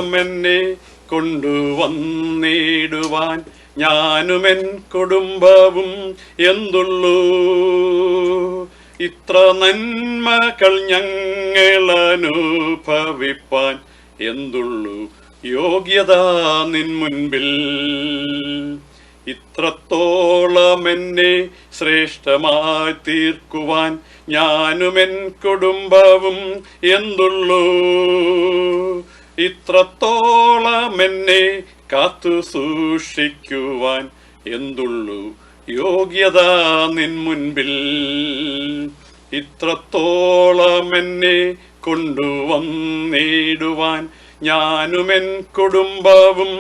തോളമെന്നെ കൊണ്ടുവന്നിടുവാൻ ഞാനുമെൻ കുടുംബവും എന്തുള്ളൂ. ഇത്ര നന്മകൾ ഞങ്ങളനുഭവിപ്പാൻ എന്തുള്ളൂ യോഗ്യത നിൻ മുൻപിൽ. ഇത്രത്തോളം എന്നെ ശ്രേഷ്ഠമായി തീർക്കുവാൻ ഞാനുമെൻ കുടുംബവും എന്തുള്ളൂ. ഇത്രത്തോളം എന്നെ കാത്തു സൂക്ഷിക്കുവാൻ എന്തുള്ളൂ യോഗ്യത നിൻ മുൻപിൽ. ഇത്രത്തോളം എന്നെ കൊണ്ടുവന്നിടുവാൻ ഞാനുമെൻ കുടുംബവും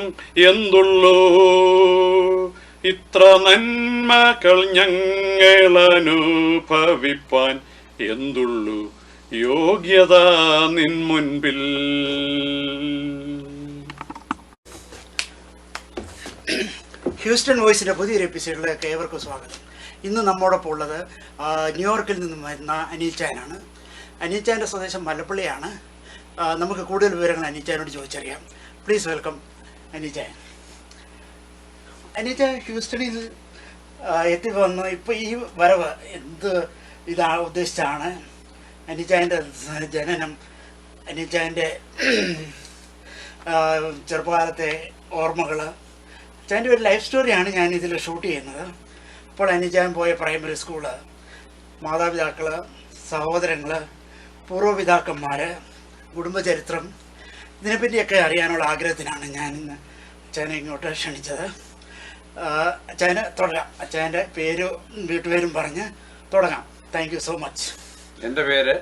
എന്തുള്ളൂ. ഇത്ര നന്മകൾ ഞങ്ങളനുഭവിപ്പാൻ എന്തുള്ളൂ യോഗ്യത നിൻ മുൻപിൽ. ഹ്യൂസ്റ്റൺ വോയിസിൻ്റെ പുതിയൊരു എപ്പിസോഡിലേക്ക് ഏവർക്കും സ്വാഗതം. ഇന്ന് നമ്മോടൊപ്പം ഉള്ളത് ന്യൂയോർക്കിൽ നിന്നും വരുന്ന അനീച്ചാനാണ്. അനീച്ചാൻ്റെ സ്വദേശം മലപ്പള്ളിയാണ്. നമുക്ക് കൂടുതൽ വിവരങ്ങൾ അനീച്ചാനോട് ചോദിച്ചറിയാം. Please welcome അനീച്ചാൻ. അനീച്ച ഹ്യൂസ്റ്റണിൽ എത്തി വന്നു. ഇപ്പോൾ ഈ വരവ് എന്ത് ഉദ്ദേശിച്ചാണ്? അനീച്ചാൻ്റെ ജനനം, അനീച്ചാൻ്റെ ചെറുപ്പകാലത്തെ ഓർമ്മകൾ, അച്ഛൻ്റെ ഒരു ലൈഫ് സ്റ്റോറിയാണ് ഞാൻ ഇതിൽ ഷൂട്ട് ചെയ്യുന്നത്. ഇപ്പോൾ അനീച്ചാൻ പോയ പ്രൈമറി സ്കൂള്, മാതാപിതാക്കൾ, സഹോദരങ്ങൾ, പൂർവ്വപിതാക്കന്മാർ, കുടുംബചരിത്രം, ഇതിനെപ്പറ്റിയൊക്കെ അറിയാനുള്ള ആഗ്രഹത്തിനാണ് ഞാൻ ഇന്ന് അച്ഛനെ ഇങ്ങോട്ട് ക്ഷണിച്ചത്. അച്ഛന് തുടരാം. അച്ഛൻ്റെ പേരും വീട്ടുപേരും പറഞ്ഞ് തുടങ്ങാം. Thank you so much. എൻ്റെ പേര്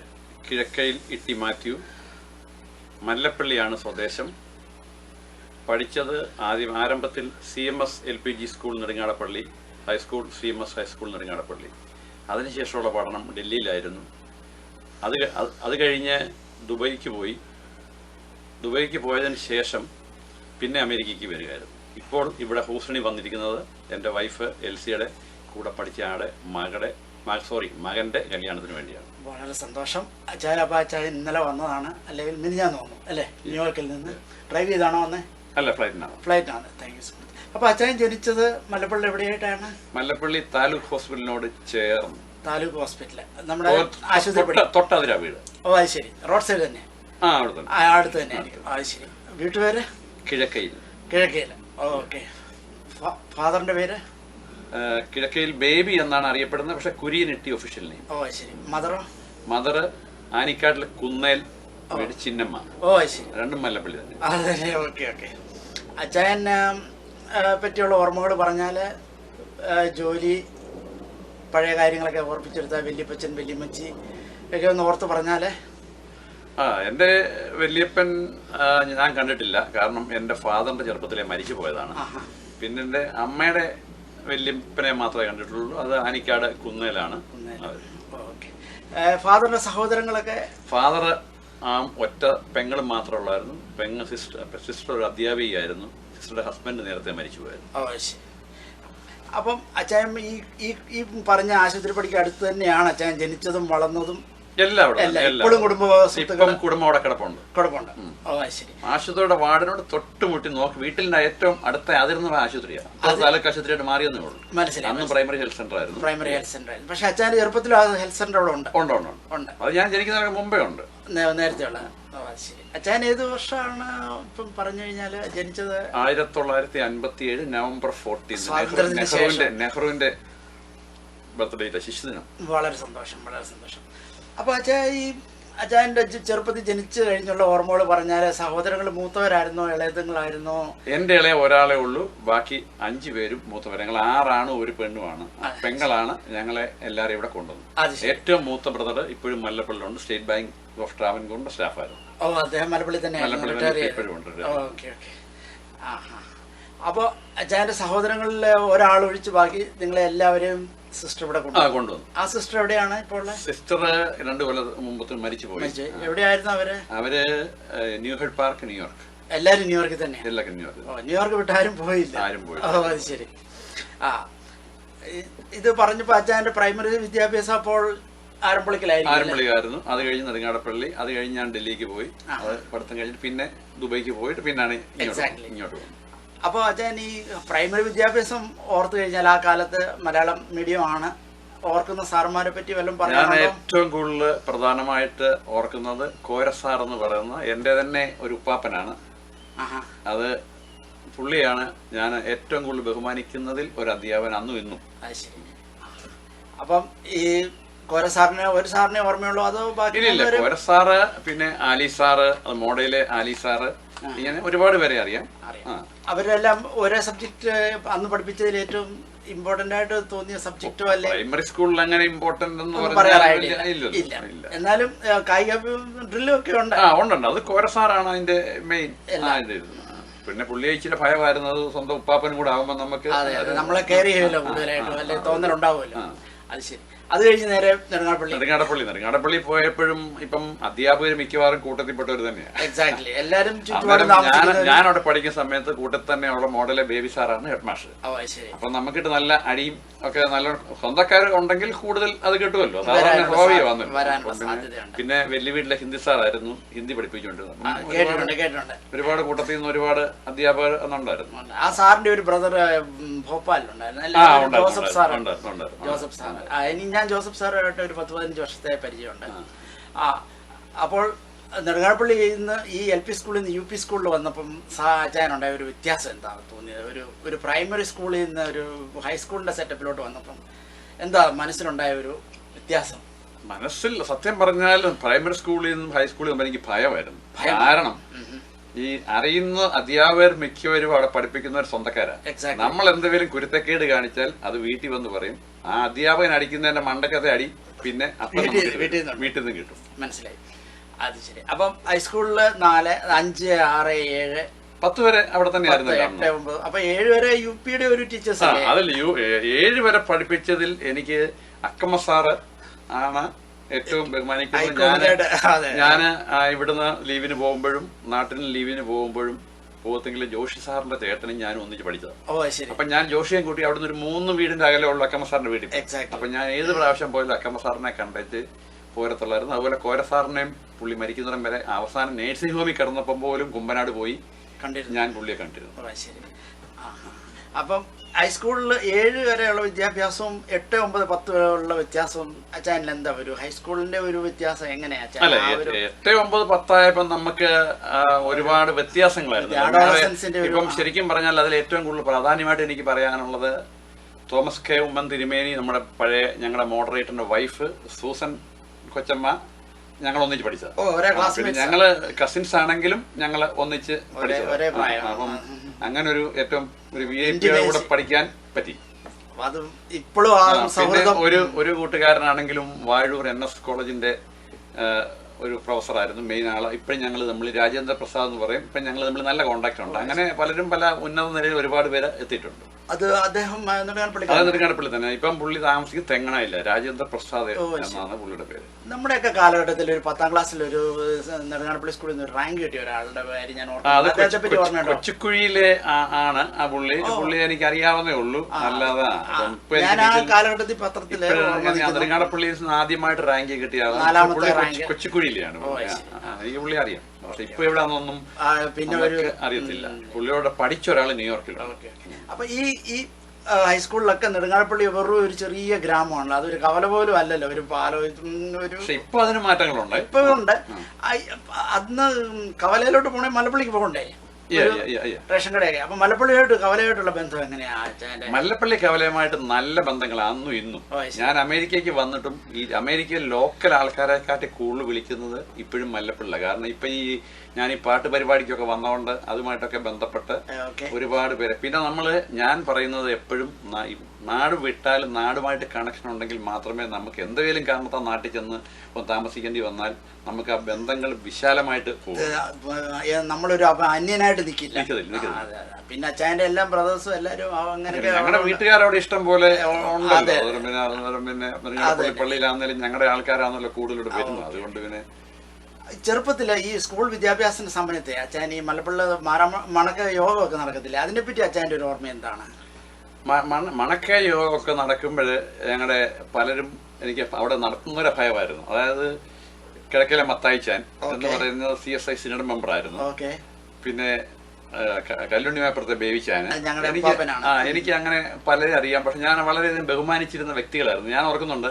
കിഴക്കയിൽ ഇട്ടി മാത്യു. മല്ലപ്പള്ളിയാണ് സ്വദേശം. പഠിച്ചത് ആരംഭത്തിൽ CMS LPG school Nedungadappally, high school CMS high school Nedungadappally. അതിനുശേഷമുള്ള പഠനം ഡൽഹിയിലായിരുന്നു. അത് കഴിഞ്ഞ് ദുബൈക്ക് പോയി. ദുബൈക്ക് പോയതിന് ശേഷം പിന്നെ അമേരിക്കയ്ക്ക് വരികയായിരുന്നു. ഇപ്പോൾ ഇവിടെ ഹൂസ്റ്റണിൽ വന്നിരിക്കുന്നത് എൻ്റെ വൈഫ് എൽസിയുടെ കൂടെ പഠിച്ച മകൻ്റെ കല്യാണത്തിന് വേണ്ടിയാണ്. വളരെ സന്തോഷം. അച്ഛൻ അപ്പോൾ അച്ഛൻ ഇന്നലെ വന്നതാണ്, അല്ലെങ്കിൽ മിനിഞ്ഞാന്ന് തോന്നുന്നു അല്ലേ? ന്യൂയോർക്കിൽ നിന്ന് ഡ്രൈവ് ചെയ്താണോ വന്നേ? അല്ല, ഫ്ലൈറ്റിനാണ്. Thank you so much. അപ്പോൾ അച്ഛൻ ജനിച്ചത് മലപ്പള്ളി എവിടെയായിട്ടാണ്? മല്ലപ്പള്ളി താലൂക്ക് ഹോസ്പിറ്റലിനോട് ചേർന്ന്. താലൂക്ക് ഹോസ്പിറ്റൽ നമ്മുടെ ആശുപത്രി തൊട്ടതിരാ വീട്. ഓ അത് ശരി. റോഡ് സൈഡ് തന്നെ? അടുത്ത് തന്നെ ആയിരിക്കും. അത് ശരി. വീട്ടുപേര്? കിഴക്കയിൽ. ഓക്കെ. ഫാദറിന്റെ പേര്? കിഴക്കയിൽ ബേബി എന്നാണ് അറിയപ്പെടുന്നത്, പക്ഷെ കുര്യൻ ഇട്ടി ഒഫീഷ്യൽ നെയിം. ഓ ശരി. മദറോ? മദർ ആനിക്കാട്ടിലെ കുന്നേൽ ചിന്നമ്മ. ഓ ശരി. രണ്ടും മല്ലപ്പള്ളി തന്നെ. അതെ. ഓക്കെ. അച്ഛൻ പറ്റിയുള്ള ഓർമ്മകൾ പറഞ്ഞാൽ, ജോലി, പഴയ കാര്യങ്ങളൊക്കെ ഓർപ്പിച്ചെടുത്ത വല്യപ്പച്ചൻ വല്യമ്മച്ചി ഒക്കെ ഒന്ന് ഓർത്ത് പറഞ്ഞാൽ. എൻ്റെ വല്യപ്പൻ ഞാൻ കണ്ടിട്ടില്ല, കാരണം എൻ്റെ ഫാദറിന്റെ ചെറുപ്പത്തിലെ മരിച്ചു പോയതാണ്. പിന്നെ എൻ്റെ അമ്മയുടെ വല്യപ്പനെ മാത്രമേ കണ്ടിട്ടുള്ളൂ. അത് ആനിക്കാട് കുന്നേലാണ്. ഫാദറിന്റെ സഹോദരങ്ങളൊക്കെ? ഫാദർ ഒറ്റ പെങ്ങളും മാത്രമേ ഉള്ളായിരുന്നു. സിസ്റ്റർ ഒരു അധ്യാപികയായിരുന്നു. സിസ്റ്ററുടെ ഹസ്ബൻഡ് നേരത്തെ മരിച്ചു പോയായിരുന്നു. അപ്പം അച്ഛൻ ഈ പറഞ്ഞ ആശുപത്രി പഠിക്കാൻ അടുത്ത് തന്നെയാണ് അച്ഛൻ ജനിച്ചതും വളർന്നതും? കുടുംബം അവിടെ കിടപ്പുണ്ട്. ആശുപത്രിയുടെ വാർഡിനോട് തൊട്ടുമുട്ടി നോക്കി വീട്ടിലിന്റെ ഏറ്റവും അടുത്ത അതിർന്നുള്ള ആശുപത്രിയാണ്. താലൂക്ക് ആശുപത്രിയായിട്ട് മാറിയെന്നേ ഉള്ളൂ. അന്ന് പ്രൈമറി ഹെൽത്ത് സെന്റർ ആയിരുന്നു. പക്ഷെ അച്ഛൻ്റെ ചെറുപ്പത്തിൽ ഹെൽത്ത് സെന്റർ അവിടെ ഉണ്ട്. അത് ഞാൻ ജനിക്കുന്നതിന് മുമ്പേ ഉണ്ട്, നേരത്തെ ഉള്ള. അച്ഛൻ ഏത് വർഷമാണ് ഇപ്പം പറഞ്ഞു കഴിഞ്ഞാല് ജനിച്ചത്? 1957 നവംബർ 14. നെഹ്റുവിന്റെ ബർത്ത്ഡേ, ശിശുദിനം. വളരെ സന്തോഷം. അപ്പൊ അച്ഛൻ്റെ ചെറുപ്പത്തിൽ ജനിച്ചു കഴിഞ്ഞുള്ള ഓർമ്മകൾ പറഞ്ഞാൽ, സഹോദരങ്ങൾ മൂത്തവരായിരുന്നോ ഇളയതുങ്ങളായിരുന്നോ? എന്റെ ഇളയ ഒരാളെ ഉള്ളൂ, ബാക്കി 5 പേരും മൂത്തവർ. ഞങ്ങൾ 6 ആണും 1 പെണ്ണുമാണ്. പെങ്ങളാണ് ഞങ്ങളെ എല്ലാവരും ഇവിടെ കൊണ്ടുവന്നു. ഏറ്റവും മൂത്ത ബ്രദർ ഇപ്പോഴും മല്ലപ്പള്ളിയിലുണ്ട്. സ്റ്റേറ്റ് ബാങ്ക് ഓഫ് ട്രാവൻകൂറിന്റെ സ്റ്റാഫായിരുന്നു. ഓ, അദ്ദേഹം മലപ്പള്ളി തന്നെ. അപ്പൊ അച്ഛൻ്റെ സഹോദരങ്ങളിലെ ഒരാളൊഴിച്ച് ബാക്കി നിങ്ങളെ എല്ലാവരെയും സിസ്റ്റർ ഇവിടെ കൊണ്ടുവന്നു. ആ സിസ്റ്റർ എവിടെയാണ് ഇപ്പോൾ? സിസ്റ്റർ 2 കൊല്ലം മുമ്പ് മരിച്ചു പോയി. എവിടെയായിരുന്നു അവര്? ന്യൂഹെഡ് പാർക്ക്, ന്യൂയോർക്ക്. എല്ലാരും ന്യൂയോർക്കിൽ തന്നെ? ന്യൂയോർക്ക് വിട്ട് ആരും പോയില്ല. ഓ അത് ശരി. ഇത് പറഞ്ഞപ്പോ അച്ഛൻ്റെ പ്രൈമറി വിദ്യാഭ്യാസം അപ്പോൾ ആരംപള്ളിക്കായിരുന്നു. അത് കഴിഞ്ഞ് നെടുങ്ങാടപ്പള്ളി, അത് കഴിഞ്ഞ് ഞാൻ ഡൽഹിക്ക് പോയി. അത് പഠിത്തം കഴിഞ്ഞിട്ട് പിന്നെ ദുബൈക്ക് പോയിട്ട് പിന്നാണ് ഇങ്ങോട്ട് വന്നത്. അപ്പോൾ അച്ഛൻ ഈ പ്രൈമറി വിദ്യാഭ്യാസം ഓർത്തു കഴിഞ്ഞാൽ ആ കാലത്ത് മലയാളം മീഡിയമാണ്. ഓർക്കുന്ന സാറുമാരെ പറ്റി വല്ലതും ഞാൻ ഏറ്റവും കൂടുതൽ പ്രധാനമായിട്ട് ഓർക്കുന്നത് കോരസാർ എന്ന് പറയുന്ന എൻ്റെ തന്നെ ഒരു ഉപ്പാപ്പനാണ്. അത് പുള്ളിയാണ് ഞാൻ ഏറ്റവും കൂടുതൽ ബഹുമാനിക്കുന്നതിൽ ഒരു അധ്യാപകൻ അന്നും ഇന്നും. അപ്പം ഈ കോരസാറിന് ഒരു സാറിനെ ഓർമ്മയുള്ളൂ അതോ ഇല്ല? കോരസാറ്, പിന്നെ ആലി സാറ്, മോഡയിലെ ആലി സാറ്, ഇങ്ങനെ ഒരുപാട് പേരെ അറിയാം. അവരെല്ലാം ഒരേ സബ്ജക്ട് അന്ന് പഠിപ്പിച്ചതിൽ ഏറ്റവും ഇമ്പോർട്ടന്റ് ആയിട്ട് തോന്നിയ സബ്ജക്റ്റോ അല്ലെ? പ്രൈമറി സ്കൂളിൽ അങ്ങനെ ഇമ്പോർട്ടന്റ് ഇല്ല. എന്നാലും കായിക ഡ്രില്ലും ഒക്കെ ഉണ്ട്. ഉണ്ട്. അത് കോരസാറാണ് അതിന്റെ മെയിൻ. പിന്നെ പുള്ളി ഇച്ചിരി ഭയമായിരുന്നു. അത് സ്വന്തം ഉപ്പാപ്പനും കൂടെ ആവുമ്പോ നമുക്ക് നമ്മളെ കെയർ ചെയ്യുമല്ലോ കൂടുതലായിട്ടും, അല്ലെ തോന്നലുണ്ടാവുമല്ലോ. അത് ശരി. അത് കഴിഞ്ഞ് നേരെ നെടുങ്ങാടപ്പള്ളി പോയപ്പോഴും ഇപ്പം അധ്യാപകർ മിക്കവാറും കൂട്ടത്തിൽപ്പെട്ടവർ തന്നെയാണ്. എക്സാക്ട്ലി. എല്ലാരും ഞാൻ അവിടെ പഠിക്കുന്ന സമയത്ത് കൂട്ടത്തിൽ തന്നെയുള്ള മോഡലെ ബേബി സാറാണ് ഹെഡ് മാസ്റ്റർ. അപ്പൊ നമുക്കിട്ട് നല്ല അടിയും ഒക്കെ നല്ല സ്വന്തക്കാർ ഉണ്ടെങ്കിൽ കൂടുതൽ അത് കിട്ടുമല്ലോ, സാധാരണ സ്വാഭാവികമാണ്. പിന്നെ വലിയ വീട്ടിലെ ഹിന്ദി സാറായിരുന്നു, ഹിന്ദി പഠിപ്പിച്ചുകൊണ്ടിരുന്നത്. ഒരുപാട് കൂട്ടത്തിൽ നിന്ന് ഒരുപാട് അധ്യാപകർ എന്നുണ്ടായിരുന്നു. ആ സാറിന്റെ ഒരു ബ്രദർ ഭോപ്പാലിലുണ്ടായിരുന്നു, ജോസഫ് സാർ. ഞാൻ ജോസഫ് സാറുമായിട്ട് ഒരു 10-15 വർഷത്തെ പരിചയമുണ്ട്. അപ്പോൾ നെടുങ്ങാടപ്പള്ളി നിന്ന് ഈ LP സ്കൂളിൽ നിന്ന് UP സ്കൂളിൽ വന്നപ്പം അച്ചായനുണ്ടായ ഒരു വ്യത്യാസം എന്താണ് തോന്നിയത്? ഒരു പ്രൈമറി സ്കൂളിൽ നിന്ന് ഒരു ഹൈസ്കൂളിന്റെ സെറ്റപ്പിലോട്ട് വന്നപ്പം എന്താ മനസ്സിലുണ്ടായ ഒരു വ്യത്യാസം? മനസ്സിൽ സത്യം പറഞ്ഞാൽ പ്രൈമറി സ്കൂളിൽ നിന്നും ഹൈസ്കൂളിൽ നിന്നും എനിക്ക് ഭയമായിരുന്നു. കാരണം ഈ അറിയുന്ന അധ്യാപകർ മിക്കവരും അവിടെ പഠിപ്പിക്കുന്നവർ സ്വന്തക്കാരാണ്. നമ്മൾ എന്തെങ്കിലും കുരുത്തക്കേട് കാണിച്ചാൽ അത് വീട്ടിൽ വന്ന് പറയും. ആ അധ്യാപകൻ അടിക്കുന്നതിന്റെ മണ്ടക്കത്തെ അടി പിന്നെ വീട്ടിൽ നിന്ന് കിട്ടും. മനസ്സിലായി. അത് ശരി. അപ്പം ഹൈസ്കൂളില് 4, 5, 6, 7, 10 വരെ അവിടെ തന്നെയായിരുന്നു. 8, 9. അപ്പൊ 7 വരെ UP യുടെ ഒരു ടീച്ചേഴ്സ്. അതല്ല, 7 വരെ പഠിപ്പിച്ചതിൽ എനിക്ക് അക്കമ്മ സാറ് ആണ് ഏറ്റവും ബഹുമാനിക്കുന്നത്. ഞാൻ ഇവിടുന്ന് ലീവിന് പോകുമ്പോഴും നാട്ടിൽ ലീവിന് പോകുമ്പോഴും പോകത്തെങ്കിലും ജോഷി സാറിന്റെ ചേട്ടനും ഞാനും ഒന്നിച്ച് പഠിച്ചത്. അപ്പൊ ഞാൻ ജോഷിയെ കൂട്ടി അവിടുന്ന് ഒരു 3 വീടിന്റെ അകലെയുള്ള അക്കമ്മ സാറിന്റെ വീട്ടിൽ. അപ്പൊ ഞാൻ ഏത് പ്രാവശ്യം പോയാലും അക്കമ്മ സാറിനെ കണ്ടിട്ട് പോരത്തുള്ളായിരുന്നു. അതുപോലെ കോരസാറിനെയും പുള്ളി മരിക്കുന്നിടം വരെ അവസാനം നേഴ്സിംഗ് ഹോമിൽ കിടന്നപ്പം പോലും കുമ്പനാട് പോയി ഞാൻ പുള്ളിയെ കണ്ടിരുന്നു. അപ്പം ഹൈസ്കൂളിൽ 7 വരെയുള്ള വിദ്യാഭ്യാസവും 8, 9, 10 വരെയുള്ള വ്യത്യാസവും അച്ചായനിൽ എന്താ ഒരു ഹൈസ്കൂളിന്റെ ഒരു വ്യത്യാസം എങ്ങനെയാ? 8, 9, 10 ആയപ്പോ നമുക്ക് ഒരുപാട് വ്യത്യാസങ്ങളായിരുന്നു. ഇപ്പം ശരിക്കും പറഞ്ഞാൽ അതിൽ ഏറ്റവും കൂടുതൽ പ്രാധാന്യമായിട്ട് എനിക്ക് പറയാനുള്ളത് തോമസ് കെ ഉമ്മൻ തിരുമേനി, നമ്മുടെ പഴയ ഞങ്ങളുടെ മോഡറേറ്ററിന്റെ വൈഫ് സൂസൻ കൊച്ചമ്മ, ഞങ്ങൾ ഒന്നിച്ച് പഠിച്ചത്. ഞങ്ങള് കസിൻസ് ആണെങ്കിലും ഞങ്ങള് ഒന്നിച്ച് പഠിച്ചത്. അപ്പം അങ്ങനെ ഒരു ഏറ്റവും ഒരു VIP കൂടെ പഠിക്കാൻ പറ്റി. പിന്നെ ഒരു കൂട്ടുകാരനാണെങ്കിലും വാഴൂർ NS കോളേജിന്റെ ഒരു പ്രൊഫസറായിരുന്നു മെയിൻ ആള്. ഇപ്പഴും ഞങ്ങൾ തമ്മിൽ രാജേന്ദ്ര പ്രസാദ് എന്ന് പറയും. ഇപ്പം ഞങ്ങൾ തമ്മിൽ നല്ല കോണ്ടാക്ട് ഉണ്ട്. അങ്ങനെ പലരും പല ഉന്നത നിലയിൽ ഒരുപാട് പേര് എത്തിയിട്ടുണ്ട്. അത് അദ്ദേഹം നെടുങ്ങാടപ്പള്ളി തന്നെ. ഇപ്പം പുള്ളി താമസിക്കുന്ന തെങ്ങണയില്ല, രാജേന്ദ്ര പ്രസാദ് എന്നാണ് പുള്ളിയുടെ പേര്. നമ്മുടെയൊക്കെ കാലഘട്ടത്തിൽ ഒരു 10ാം ക്ലാസ്സിൽ ഒരു നെടുങ്ങാടപ്പള്ളി സ്കൂളിൽ നിന്ന് റാങ്ക് കിട്ടിയ ഒരാളുടെ പേര് ഞാൻ കൊച്ചുക്കുഴിയിലെ ആണ് ആ പുള്ളി. പുള്ളി എനിക്ക് അറിയാവുന്നേ ഉള്ളൂ, അല്ലാതെ ഞാൻ ആ കാലഘട്ടത്തിൽ പത്രത്തില് നെടുങ്ങാടപ്പള്ളി ആദ്യമായിട്ട് റാങ്ക് കിട്ടിയ കൊച്ചുക്കുഴിയിലാണ്. എനിക്ക് പുള്ളി അറിയാം. പക്ഷെ ഇപ്പൊ എവിടെയാണെന്നൊന്നും പിന്നെ അറിയത്തില്ല. പുള്ളിയോടെ പഠിച്ച ഒരാള് ന്യൂയോർക്കിലാണ്. അപ്പൊ ഈ ഹൈസ്കൂളിലൊക്കെ നെടുങ്ങാടപ്പള്ളി വെറും ഒരു ചെറിയ ഗ്രാമമാണല്ലോ, അതൊരു കവല പോലും അല്ലല്ലോ, ഒരു പാലോ ഒരു. ഇപ്പൊ അതിന് മാറ്റങ്ങളുണ്ട്. ഇപ്പൊ ഉണ്ട്. അന്ന് കവലയിലോട്ട് പോണേ മലപ്പള്ളിക്ക് പോകണ്ടേ റേഷൻ കടയൊക്കെ. അപ്പൊ മലപ്പള്ളിയായിട്ട് കവലയായിട്ടുള്ള ബന്ധം എങ്ങനെയാ? മല്ലപ്പള്ളി കവലയുമായിട്ട് നല്ല ബന്ധങ്ങളാണ് അന്നും ഇന്നും. ഞാൻ അമേരിക്കയ്ക്ക് വന്നിട്ടും ഈ അമേരിക്കയിൽ ലോക്കൽ ആൾക്കാരെക്കാട്ടി കൂടുതൽ വിളിക്കുന്നത് ഇപ്പോഴും മല്ലപ്പള്ളി. കാരണം ഇപ്പൊ ഞാൻ ഈ പാട്ട് പരിപാടിക്കൊക്കെ വന്നതുകൊണ്ട് അതുമായിട്ടൊക്കെ ബന്ധപ്പെട്ട് ഒരുപാട് പേര്. പിന്നെ ഞാൻ പറയുന്നത് എപ്പോഴും നാട് വിട്ടാലും നാടുമായിട്ട് കണക്ഷൻ ഉണ്ടെങ്കിൽ മാത്രമേ നമുക്ക് എന്തെങ്കിലും കാരണത്താൽ നാട്ടിൽ ചെന്ന് താമസിക്കേണ്ടി വന്നാൽ നമുക്ക് ആ ബന്ധങ്ങൾ വിശാലമായിട്ട് പോകും. നമ്മളൊരു അന്യനായിട്ട് നിൽക്കില്ല. പിന്നെ അച്ചായന്റെ എല്ലാ ബ്രദേഴ്സും എല്ലാരും അങ്ങനെ ഞങ്ങളുടെ വീട്ടുകാരവിടെ ഇഷ്ടം പോലെ ഉണ്ടല്ലോ. പിന്നെ പള്ളിയിലാണെങ്കിലും ഞങ്ങളുടെ ആൾക്കാരാണല്ലോ കൂടുതലോട്ട് വരുന്നത്. അതുകൊണ്ട് പിന്നെ ചെറുപ്പത്തില് ഈ സ്കൂൾ വിദ്യാഭ്യാസത്തിന്റെ സമയത്തെ അച്ചായൻ ഈ മലപ്പള്ളി മണക്ക യോഗമൊക്കെ നടക്കത്തില്ല, അതിനെപ്പറ്റി അച്ചായന്റെ ഒരു ഓർമ്മ എന്താണ്? മണക്കായ യോഗമൊക്കെ നടക്കുമ്പോൾ ഞങ്ങളുടെ പലരും എനിക്ക് അവിടെ നടത്തുന്നവരെ ഭയമായിരുന്നു. അതായത് കിഴക്കിലെ മത്തായിച്ചാൻ എന്ന് പറയുന്നത് CSI സിനഡ് മെമ്പറായിരുന്നു. പിന്നെ കല്ലുണ്ണിമാപ്പുറത്തെ ബേബിച്ചാന്. എനിക്ക് അങ്ങനെ പലരും അറിയാം. പക്ഷെ ഞാൻ വളരെയധികം ബഹുമാനിച്ചിരുന്ന വ്യക്തികളായിരുന്നു. ഞാൻ ഓർക്കുന്നുണ്ട്,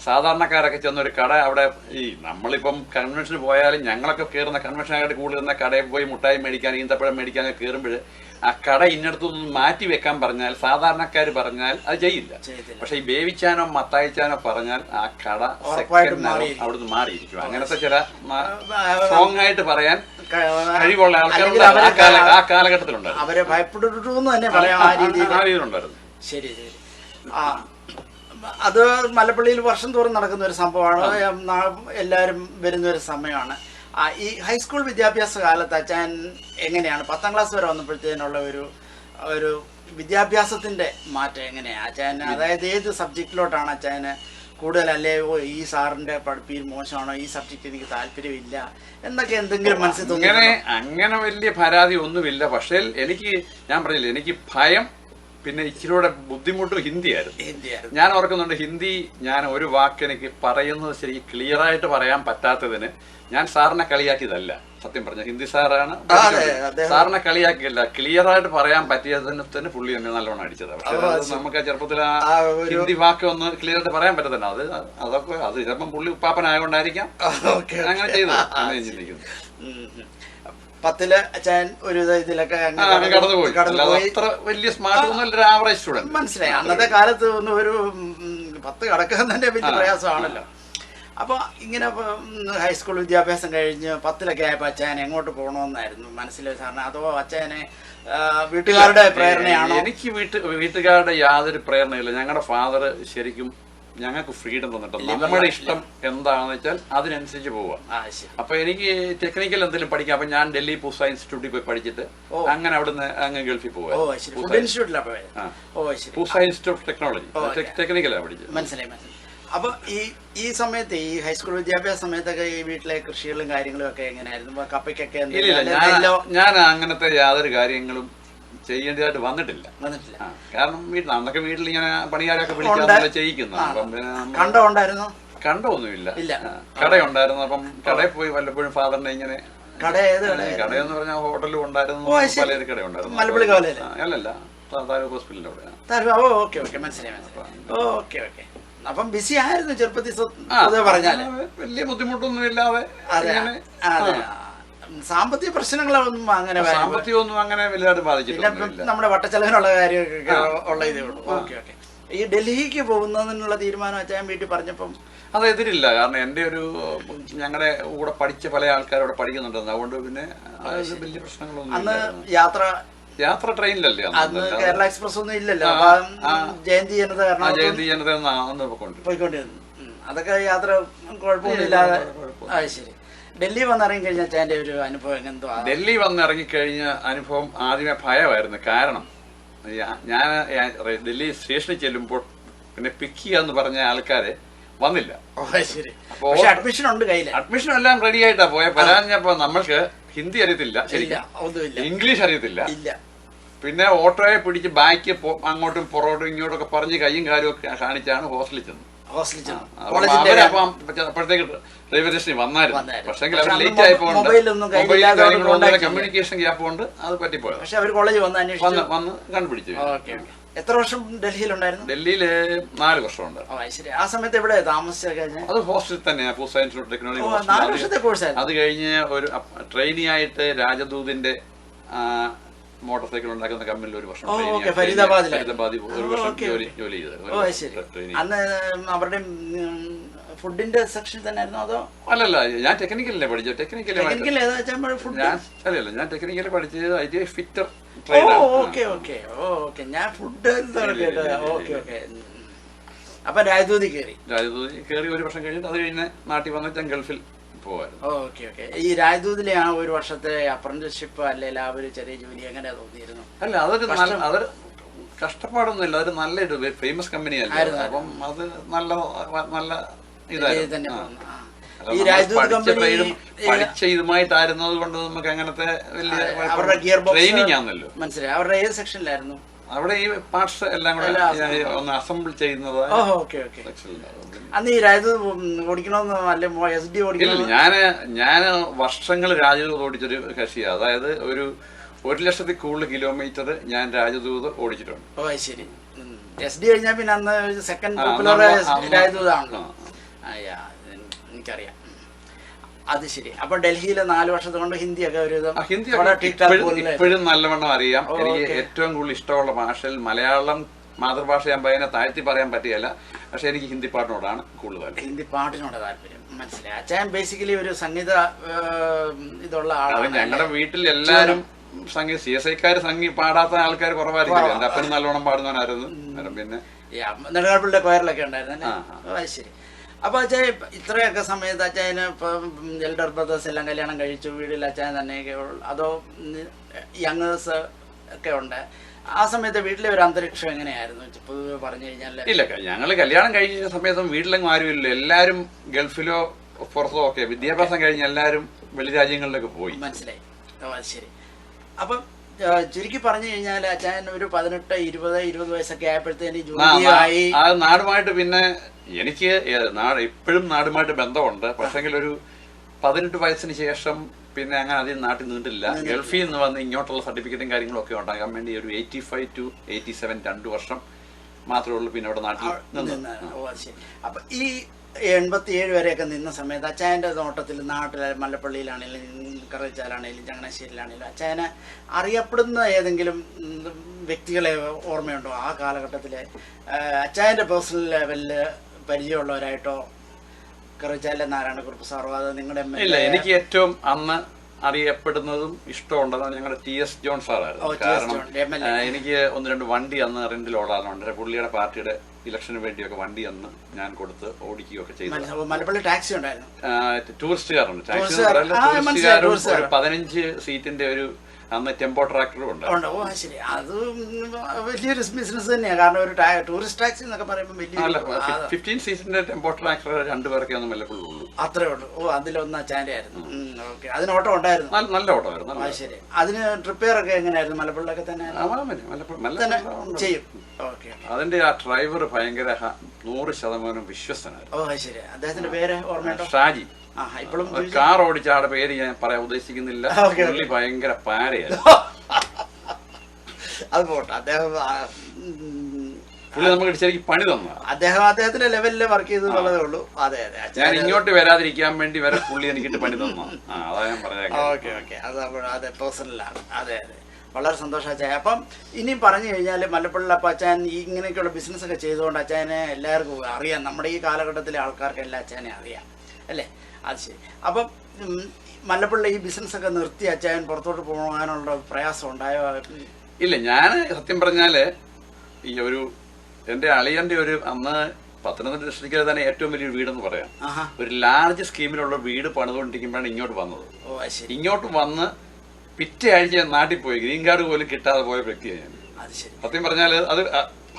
സാധാരണക്കാരൊക്കെ ചെന്നൊരു കട അവിടെ ഈ നമ്മളിപ്പം കൺവെൻഷന് പോയാലും ഞങ്ങളൊക്കെ കയറുന്ന കൺവെൻഷനായിട്ട് കൂടുതൽ കടയിൽ പോയി മുട്ടായി മേടിക്കാൻ ഈന്തപ്പഴം മേടിക്കാനൊക്കെ കയറുമ്പോൾ ആ കട ഇന്നടത്തുനിന്ന് മാറ്റി വെക്കാൻ പറഞ്ഞാൽ സാധാരണക്കാർ പറഞ്ഞാൽ അത് ചെയ്യില്ല. പക്ഷെ ഈ ബേവിച്ചാനോ മത്തായിച്ചാനോ പറഞ്ഞാൽ ആ കട അവിടുന്ന് മാറിയിരിക്കും. അങ്ങനത്തെ ചില സ്ട്രോങ് ആയിട്ട് പറയാൻ കഴിവുള്ള ആൾക്കാർ ആ കാലഘട്ടത്തിലുണ്ടായിരുന്നു. അവരെ ഭയപ്പെടുന്നു തന്നെ പറയാം. ആ രീതിയിലുണ്ടായിരുന്നു. ശരി ശരി. അത് മലപ്പള്ളിയിൽ വർഷം തോറും നടക്കുന്ന ഒരു സംഭവമാണ്. എല്ലാവരും വരുന്ന ഒരു സമയമാണ്. ഈ ഹൈസ്കൂൾ വിദ്യാഭ്യാസ കാലത്ത് അച്ഛൻ എങ്ങനെയാണ് 10ാം ക്ലാസ് വരെ വന്നപ്പോഴത്തേനുള്ള ഒരു വിദ്യാഭ്യാസത്തിന്റെ മാറ്റം എങ്ങനെയാണ് അച്ഛൻ? അതായത് ഏത് സബ്ജക്റ്റിലോട്ടാണ് അച്ഛന് കൂടുതൽ, അല്ലേ ഈ സാറിന്റെ പഠിപ്പിൽ മോശമാണോ, ഈ സബ്ജക്റ്റ് എനിക്ക് താല്പര്യമില്ല എന്നൊക്കെ എന്തെങ്കിലും മനസ്സിൽ തോന്നി? അങ്ങനെ വലിയ പരാതി ഒന്നുമില്ല. പക്ഷേ ഞാൻ പറഞ്ഞില്ല, എനിക്ക് ഭയം പിന്നെ ഇച്ചിരിയുടെ ബുദ്ധിമുട്ടും ഹിന്ദിയായിരുന്നു. ഞാൻ ഓർക്കുന്നുണ്ട്, ഹിന്ദി ഞാൻ ഒരു വാക്ക് എനിക്ക് പറയുന്നത് ശരിക്കും ക്ലിയർ ആയിട്ട് പറയാൻ പറ്റാത്തതിന് ഞാൻ സാറിനെ കളിയാക്കിയതല്ല. സത്യം പറഞ്ഞ ഹിന്ദി സാറാണ്. സാറിനെ കളിയാക്കിയല്ല, ക്ലിയർ ആയിട്ട് പറയാൻ പറ്റിയതിന് തന്നെ പുള്ളി എന്നെ നല്ലോണം അടിച്ചത്. പക്ഷെ നമുക്ക് ചെറുപ്പത്തിൽ ആ ഹിന്ദി വാക്ക് ഒന്ന് ക്ലിയർ ആയിട്ട് പറയാൻ പറ്റത്തില്ല. അത് ചിലപ്പം പുള്ളി ഉപ്പാപ്പനായതുകൊണ്ടായിരിക്കാം അങ്ങനെ ചെയ്തത് എന്ന് ഞാൻ ചിന്തിക്കുന്നു. 10ല് അച്ഛൻ ഒരു ഇതിലൊക്കെ കടന്നുപോയി. അത്ര വലിയ സ്മാർട്ട് ഒന്നും ആവറേജ് സ്റ്റുഡന്റ്. മനസ്സിലായി. അന്നത്തെ കാലത്ത് ഒന്നും ഒരു 10 കടക്കാൻ തന്നെ വലിയ പ്രയാസമാണല്ലോ. അപ്പൊ ഇങ്ങനെ ഹൈസ്കൂൾ വിദ്യാഭ്യാസം കഴിഞ്ഞ് 10ലൊക്കെ ആയപ്പോ അച്ഛൻ എങ്ങോട്ട് പോകണമെന്നായിരുന്നു മനസ്സിൽ സാറിന്? അതോ അച്ഛനെ വീട്ടുകാരുടെ പ്രേരണയാണോ? എനിക്ക് വീട്ടുകാരുടെ യാതൊരു പ്രേരണയില്ല. ഞങ്ങളുടെ ഫാദർ ശരിക്കും ഞങ്ങൾക്ക് ഫ്രീഡം തന്നിട്ട് നമ്മുടെ ഇഷ്ടം എന്താണെന്ന് വെച്ചാൽ അതിനനുസരിച്ച് പോവാം. അപ്പൊ എനിക്ക് ടെക്നിക്കൽ എന്തെങ്കിലും പഠിക്കാം. അപ്പൊ ഞാൻ ഡൽഹി പൂസ ഇൻസ്റ്റിറ്റ്യൂട്ടിൽ പോയി പഠിച്ചിട്ട് അങ്ങനെ അവിടുന്ന് അങ്ങ് ഗൾഫിൽ പോവാ. പൂസ ഇൻസ്റ്റിറ്റ്യൂട്ട് ഓഫ് ടെക്നോളജി, ടെക്നിക്കലാണ് പഠിച്ചത്. മനസ്സിലായി. അപ്പൊ ഈ സമയത്ത് ഈ ഹൈസ്കൂൾ വിദ്യാഭ്യാസ സമയത്തൊക്കെ ഈ വീട്ടിലെ കൃഷികളും കാര്യങ്ങളും ഒക്കെ എങ്ങനെയായിരുന്നു? കപ്പയ്ക്കൊക്കെ ഞാൻ അങ്ങനത്തെ യാതൊരു കാര്യങ്ങളും ചെയ്യേണ്ടതായിട്ട് വന്നിട്ടില്ല. കാരണം അന്നൊക്കെ വീട്ടിൽ ഇങ്ങനെ പണിക്കാരൊക്കെ വിളിക്കാതെ ചെയ്യിക്കുന്നു. അപ്പം കണ്ടമുണ്ടായിരുന്നു? കണ്ടമൊന്നുമില്ല. കടയുണ്ടായിരുന്നു. അപ്പം കടയിൽ പോയി വല്ലപ്പോഴും ഫാദറിനെ ഇങ്ങനെ കടയെന്ന് പറഞ്ഞാൽ ഹോട്ടലും ഉണ്ടായിരുന്നു, പലചരക്ക് കടയുണ്ടായിരുന്നു. അല്ലല്ല, ഹോസ്പിറ്റലിന്റെ അവിടെ. മനസ്സിലായി. അപ്പം ബിസി ആയിരുന്നു ചെറുപ്പത്തിൽ പറഞ്ഞാല്? വലിയ ബുദ്ധിമുട്ടൊന്നും ഇല്ലാതെ. സാമ്പത്തിക പ്രശ്നങ്ങളൊന്നും അങ്ങനെ സാമ്പത്തികമൊന്നും അങ്ങനെ വലുതായിട്ട് ബാധിച്ചിട്ടില്ല. നമ്മുടെ വട്ടച്ചെലവിനുള്ള കാര്യമൊക്കെ ഉള്ള ഇതേ ഉള്ളൂ. ഓക്കെ. ഈ ഡൽഹിക്ക് പോകുന്നതിനുള്ള തീരുമാനം അച്ഛൻ വീട്ടിൽ പറഞ്ഞപ്പം അത് എതിരില്ല. കാരണം എൻ്റെ ഞങ്ങളുടെ കൂടെ പഠിച്ച പല ആൾക്കാരോടെ പഠിക്കുന്നുണ്ടായിരുന്നു. അതുകൊണ്ട് പിന്നെ വലിയ പ്രശ്നങ്ങളൊന്നും. അന്ന് യാത്ര ട്രെയിനിലല്ലേ? അന്ന് കേരള എക്സ്പ്രസ് ഒന്നും ഇല്ലല്ലോ. ജയന്തി ജനത പോയിക്കൊണ്ടിരുന്നു. അതൊക്കെ യാത്ര കുഴപ്പമൊന്നുമില്ലാതെ. ശരി. ഡൽഹി വന്നിറങ്ങി കഴിഞ്ഞ അച്ഛൻ്റെ ഒരു അനുഭവം എന്തോ? ഡൽഹി വന്നിറങ്ങിക്കഴിഞ്ഞ അനുഭവം ആദ്യമേ ഭയമായിരുന്നു. കാരണം ഞാൻ ഡൽഹി സ്റ്റേഷനിൽ ചെല്ലുമ്പോൾ പിന്നെ പിക്ക് ചെയ്യാന്ന് പറഞ്ഞ ആൾക്കാരെ വന്നില്ല. അഡ്മിഷൻ ഉണ്ട് കയ്യിൽ. അഡ്മിഷൻ എല്ലാം റെഡി ആയിട്ടാ പോയെ. പരാഞ്ഞപ്പോ നമ്മൾക്ക് ഹിന്ദി അറിയത്തില്ല, ഇംഗ്ലീഷ് അറിയത്തില്ല. പിന്നെ ഓട്ടോയെ പിടിച്ച് ബാക്ക് അങ്ങോട്ടും പുറകോട്ടും ഇങ്ങോട്ടൊക്കെ പറഞ്ഞ് കയ്യും കാലും ഒക്കെ കാണിച്ചാണ് ഹോസ്റ്റലിൽ ചെന്നത്. അപ്പോഴത്തേക്ക് റെയിൽവേ സ്റ്റേഷനിൽ വന്നായിരുന്നു. പക്ഷേ അവർ ലേറ്റ് ആയപ്പോ കമ്മ്യൂണിക്കേഷൻ ഗ്യാപ്പ് കൊണ്ട് അത് പറ്റിപ്പോയത്. പക്ഷെ അവർ കോളേജിൽ വന്ന് കണ്ടുപിടിച്ചു. എത്ര വർഷം ഡൽഹിയിലുണ്ടായിരുന്നു? ഡൽഹിയിൽ 4 വർഷം ഉണ്ടായിരുന്നു. ആ സമയത്ത് എവിടെ താമസിച്ചത്? അത് ഹോസ്റ്റലിൽ തന്നെയാണ്, പൂസ ഇൻസ്റ്റിറ്റ്യൂട്ട് ടെക്നോളജി. അത് കഴിഞ്ഞ് ഒരു ട്രെയിനി ആയിട്ട് രാജദൂതിന്റെ മോട്ടോർ സൈക്കിൾ ഉണ്ടാക്കുന്ന കമ്പനിയിൽ ഒരു വർഷം ഫരീദാബാദിൽ ഒരു വർഷം ജോലി ചെയ്തത്. അന്ന് അവരുടെ ഫുഡിന്റെ സെക്ഷൻ തന്നെ ആയിരുന്നു അതോ? അല്ലല്ല, ഞാൻ ടെക്നിക്കലിനെ പഠിച്ചത്. ഞാൻ ടെക്നിക്കലി പഠിച്ചത് ITI ഫിറ്റർ. ഞാൻ ഫുഡ്. അപ്പൊ രാജദൂതി കയറി ഒരു വർഷം കഴിഞ്ഞിട്ട് അത് കഴിഞ്ഞ് നാട്ടിൽ വന്നിട്ട് ഗൾഫിൽ പോവായിരുന്നു. ഈ രാജദൂതിലെ ആ ഒരു വർഷത്തെ അപ്രന്റീസ്ഷിപ്പ് അല്ലെങ്കിൽ ആ ഒരു ചെറിയ ജോലി എങ്ങനെ തോന്നിയിരുന്നു? അല്ല, അതൊരു കഷ്ടപ്പാടൊന്നുമില്ല. അതൊരു നല്ല ഫേമസ് കമ്പനിയല്ല. അപ്പം അത് നല്ല ഇതായിരുന്നു. പഠിച്ച ഇതുമായിട്ടായിരുന്നത് കൊണ്ട് നമുക്ക് അങ്ങനത്തെ വലിയ ട്രെയിനിങ് ആണല്ലോ. മനസ്സിലായി. അവരുടെ ഏത് സെക്ഷനിലായിരുന്നു? അവിടെ ഈ പാർട്സ് എല്ലാം കൂടെ ഒന്ന് അസംബിൾ ചെയ്യുന്നത്. അന്ന് ഈ രാജു ഓടിക്കണമെന്ന് അല്ലെ SD ഓടിക്കണം? ഞാൻ വർഷങ്ങൾ രാജദൂത് ഓടിച്ചൊരു കക്ഷിയാണ്. അതായത് ഒരു 1,00,000 കൂടുതൽ കിലോമീറ്റർ ഞാൻ രാജദൂത് ഓടിച്ചിട്ടുണ്ട്. ഓ ശരി. SD കഴിഞ്ഞാൽ പിന്നെ അന്ന് സെക്കൻഡ് പോപ്പുലർ രാജദൂതാണല്ലോ. എനിക്കറിയാം. അത് ശരി. അപ്പൊ ഡൽഹിയിലെ 4 വർഷത്തെ കൊണ്ട് ഹിന്ദിയൊക്കെ ഒരു ഇപ്പോഴും നല്ലവണ്ണം അറിയാം. എനിക്ക് ഏറ്റവും കൂടുതൽ ഇഷ്ടമുള്ള ഭാഷയിൽ മലയാളം മാതൃഭാഷ ഞാൻ പറയുന്നത് താഴ്ത്തി പറയാൻ പറ്റിയല്ല. പക്ഷെ എനിക്ക് ഹിന്ദി പാട്ടിനോടാണ് കൂടുതൽ. ഹിന്ദി പാട്ടിനോട് താല്പര്യം. മനസ്സിലായി. അച്ഛൻ ബേസിക്കലി ഒരു സംഗീത ഇതുള്ള ആളാണ്. ഞങ്ങളുടെ വീട്ടിൽ എല്ലാവരും സംഗീത CSIക്കാർ പാടാത്ത ആൾക്കാർ കുറവായിരിക്കും. എന്റെ അപ്പനും നല്ലോണം പാടുന്നവനായിരുന്നു. പിന്നെ നെടുകാപ്പിളിന്റെ കൊയറിലൊക്കെ ഉണ്ടായിരുന്നു. ശരി. അപ്പൊ അച്ഛൻ ഇത്രയൊക്കെ സമയത്ത് അച്ഛന് ഇപ്പം എൽഡർ ബ്രദേഴ്സ് എല്ലാം കല്യാണം കഴിച്ചു, വീട്ടിൽ അച്ഛൻ തന്നെയൊക്കെ അതോ യങ്ങേഴ്സ് ഒക്കെ ഉണ്ട്? ആ സമയത്ത് വീട്ടിലെ ഒരു അന്തരീക്ഷം എങ്ങനെയായിരുന്നു പൊതുവെ പറഞ്ഞു കഴിഞ്ഞാൽ? ഇല്ല, ഞങ്ങൾ കല്യാണം കഴിച്ച സമയത്തും വീട്ടിലെങ്ങും ആരുമില്ല. എല്ലാവരും ഗൾഫിലോ പുറത്തോ ഒക്കെ വിദ്യാഭ്യാസം കഴിഞ്ഞ് എല്ലാവരും വെളിരാജ്യങ്ങളിലൊക്കെ പോയി. മനസ്സിലായി. ശരി. അപ്പം ചുരുക്കി പറഞ്ഞു കഴിഞ്ഞാൽ അച്ഛൻ ഒരു 18, 20 വയസ്സൊക്കെ ആയപ്പോഴത്തേന് ജോലിയായി. ആ നാടുമായിട്ട് പിന്നെ എനിക്ക് ഇപ്പോഴും നാടുമായിട്ട് ബന്ധമുണ്ട്. പക്ഷെങ്കിൽ ഒരു 18 വയസ്സിന് ശേഷം പിന്നെ അങ്ങനെ അധികം നാട്ടിൽ നിന്നിട്ടില്ല. ഗൾഫിൽ നിന്ന് വന്ന് ഇങ്ങോട്ടുള്ള സർട്ടിഫിക്കറ്റും കാര്യങ്ങളും ഒക്കെ ഉണ്ടാകാൻ വേണ്ടി ഒരു 85 to 87 2 വർഷം മാത്രമേ ഉള്ളൂ. പിന്നെ അവിടെ നാട്ടിൽ നിന്ന്. അപ്പൊ ഈ 87 വരെയൊക്കെ നിന്ന സമയത്ത് അച്ചായൻ്റെ നോട്ടത്തിൽ നാട്ടിൽ മല്ലപ്പള്ളിയിലാണെങ്കിലും കറച്ചാലാണെങ്കിലും ചങ്ങനാശ്ശേരിയിലാണെങ്കിലും അച്ചായനെ അറിയപ്പെടുന്ന ഏതെങ്കിലും വ്യക്തികളെ ഓർമ്മയുണ്ടോ ആ കാലഘട്ടത്തിൽ? അച്ചായൻ്റെ പേഴ്സണൽ ലെവലിൽ പരിചയമുള്ളവരായിട്ടോ കറച്ചാലെ നാരായണക്കുറുപ്പ് സാറോ അത് നിങ്ങളുടെ? ഇല്ല, എനിക്ക് ഏറ്റവും അന്ന് അറിയപ്പെടുന്നതും ഇഷ്ടമുണ്ടെന്ന് ഞങ്ങളുടെ TS ജോൺ സാറായിരുന്നു. കാരണം എനിക്ക് 1-2 വണ്ടി അന്ന് റെന്റിൽ ഓടാറുണ്ട്. പുള്ളിയുടെ പാർട്ടിയുടെ ഇലക്ഷന് വേണ്ടിയൊക്കെ വണ്ടി അന്ന് ഞാൻ കൊടുത്ത് ഓടിക്കുകയൊക്കെ ചെയ്തു. മലപ്പള്ളി ടാക്സി ഉണ്ടായിരുന്നു. ടൂറിസ്റ്റുകാരുണ്ട്. ടാക്സി 15 സീറ്റിന്റെ ഒരു അന്ന് ടെമ്പോ ട്രാക്ടറും ഉണ്ട്. ശരി. അത് വലിയൊരു ബിസിനസ് തന്നെയാണ്. കാരണം ഒരു ടൂറിസ്റ്റ് ടാക്സി എന്നൊക്കെ പറയുമ്പോൾ വലിയ 15 സീറ്റിന്റെ ടെമ്പോ ട്രാക്ടർ 2 പേർക്കേ ഒന്നും വല്ലപ്പോഴും ഉള്ളൂ. അത്രേ ഉള്ളൂ. അതിലൊന്ന് അച്ചാൻ്റെ ആയിരുന്നു. ഓക്കെ. അതിന് ഓട്ടം ഉണ്ടായിരുന്നു? നല്ല ഓട്ടമായിരുന്നു. ശരി. അതിന് റിപ്പയർ ഒക്കെ എങ്ങനെയായിരുന്നു? മലപ്പുള്ളിലൊക്കെ തന്നെ ചെയ്യും. ഓക്കെ. അതിന്റെ ആ ഡ്രൈവർ ഭയങ്കര 100% വിശ്വസ്തനായിരുന്നു. ശരി. അദ്ദേഹത്തിന്റെ പേര് ഓർമ്മയുണ്ടോ? ഷാജി. കാർ ഓടിച്ച ആളുടെ പേര് ഞാൻ പറയാൻ ഉദ്ദേശിക്കുന്നില്ല. പുള്ളി ഭയങ്കര പാരയായിരുന്നു. അത് പോട്ടെ. അദ്ദേഹം പുള്ളി നമുക്ക് ശരിക്കും പണി തന്നു. അദ്ദേഹത്തിന്റെ ലെവലിൽ വർക്ക് ചെയ്തതേ ഉള്ളൂ. അതെ അതെ. ഞാൻ ഇങ്ങോട്ട് വരാതിരിക്കാൻ വേണ്ടി വരെ പുള്ളി എനിക്കിട്ട് പണി തന്നു. അതാ ഞാൻ പറഞ്ഞത്. Okay okay. അതെ പേഴ്സണലാണ്. അതെ അതെ. വളരെ സന്തോഷം അച്ചായ. അപ്പം ഇനിയും പറഞ്ഞു കഴിഞ്ഞാൽ മലപ്പുള്ളി അപ്പം അച്ചായൻ ഇങ്ങനെയൊക്കെയുള്ള ബിസിനസ്സൊക്കെ ചെയ്തുകൊണ്ട് അച്ചായനെ എല്ലാവർക്കും അറിയാം. നമ്മുടെ ഈ കാലഘട്ടത്തിലെ ആൾക്കാർക്കെല്ലാം അച്ചായനെ അറിയാം അല്ലേ? അത് ശരി. അപ്പം മലപ്പുള്ളി ഈ ബിസിനസ്സൊക്കെ നിർത്തി അച്ചായൻ പുറത്തോട്ട് പോകാനുള്ള പ്രയാസം ഉണ്ടായോ? ഇല്ല, ഞാൻ സത്യം പറഞ്ഞാല് ഈ എന്റെ അളിയന്റെ അന്ന് പത്തനംതിട്ട ഡിസ്ട്രിക്റ്റിലെ തന്നെ ഏറ്റവും വലിയൊരു വീടെന്ന് പറയാം. ഒരു ലാർജ് സ്കീമിലുള്ള വീട് പണിതുകൊണ്ടിരിക്കുമ്പോഴാണ് ഇങ്ങോട്ട് വന്നത്. ഇങ്ങോട്ട് വന്ന് പിറ്റേ ആഴ്ച നാട്ടിൽ പോയി ഗ്രീൻ കാർഡ് പോലും കിട്ടാതെ പോയ വ്യക്തിയാണ് ഞാൻ. സത്യം പറഞ്ഞാൽ അത്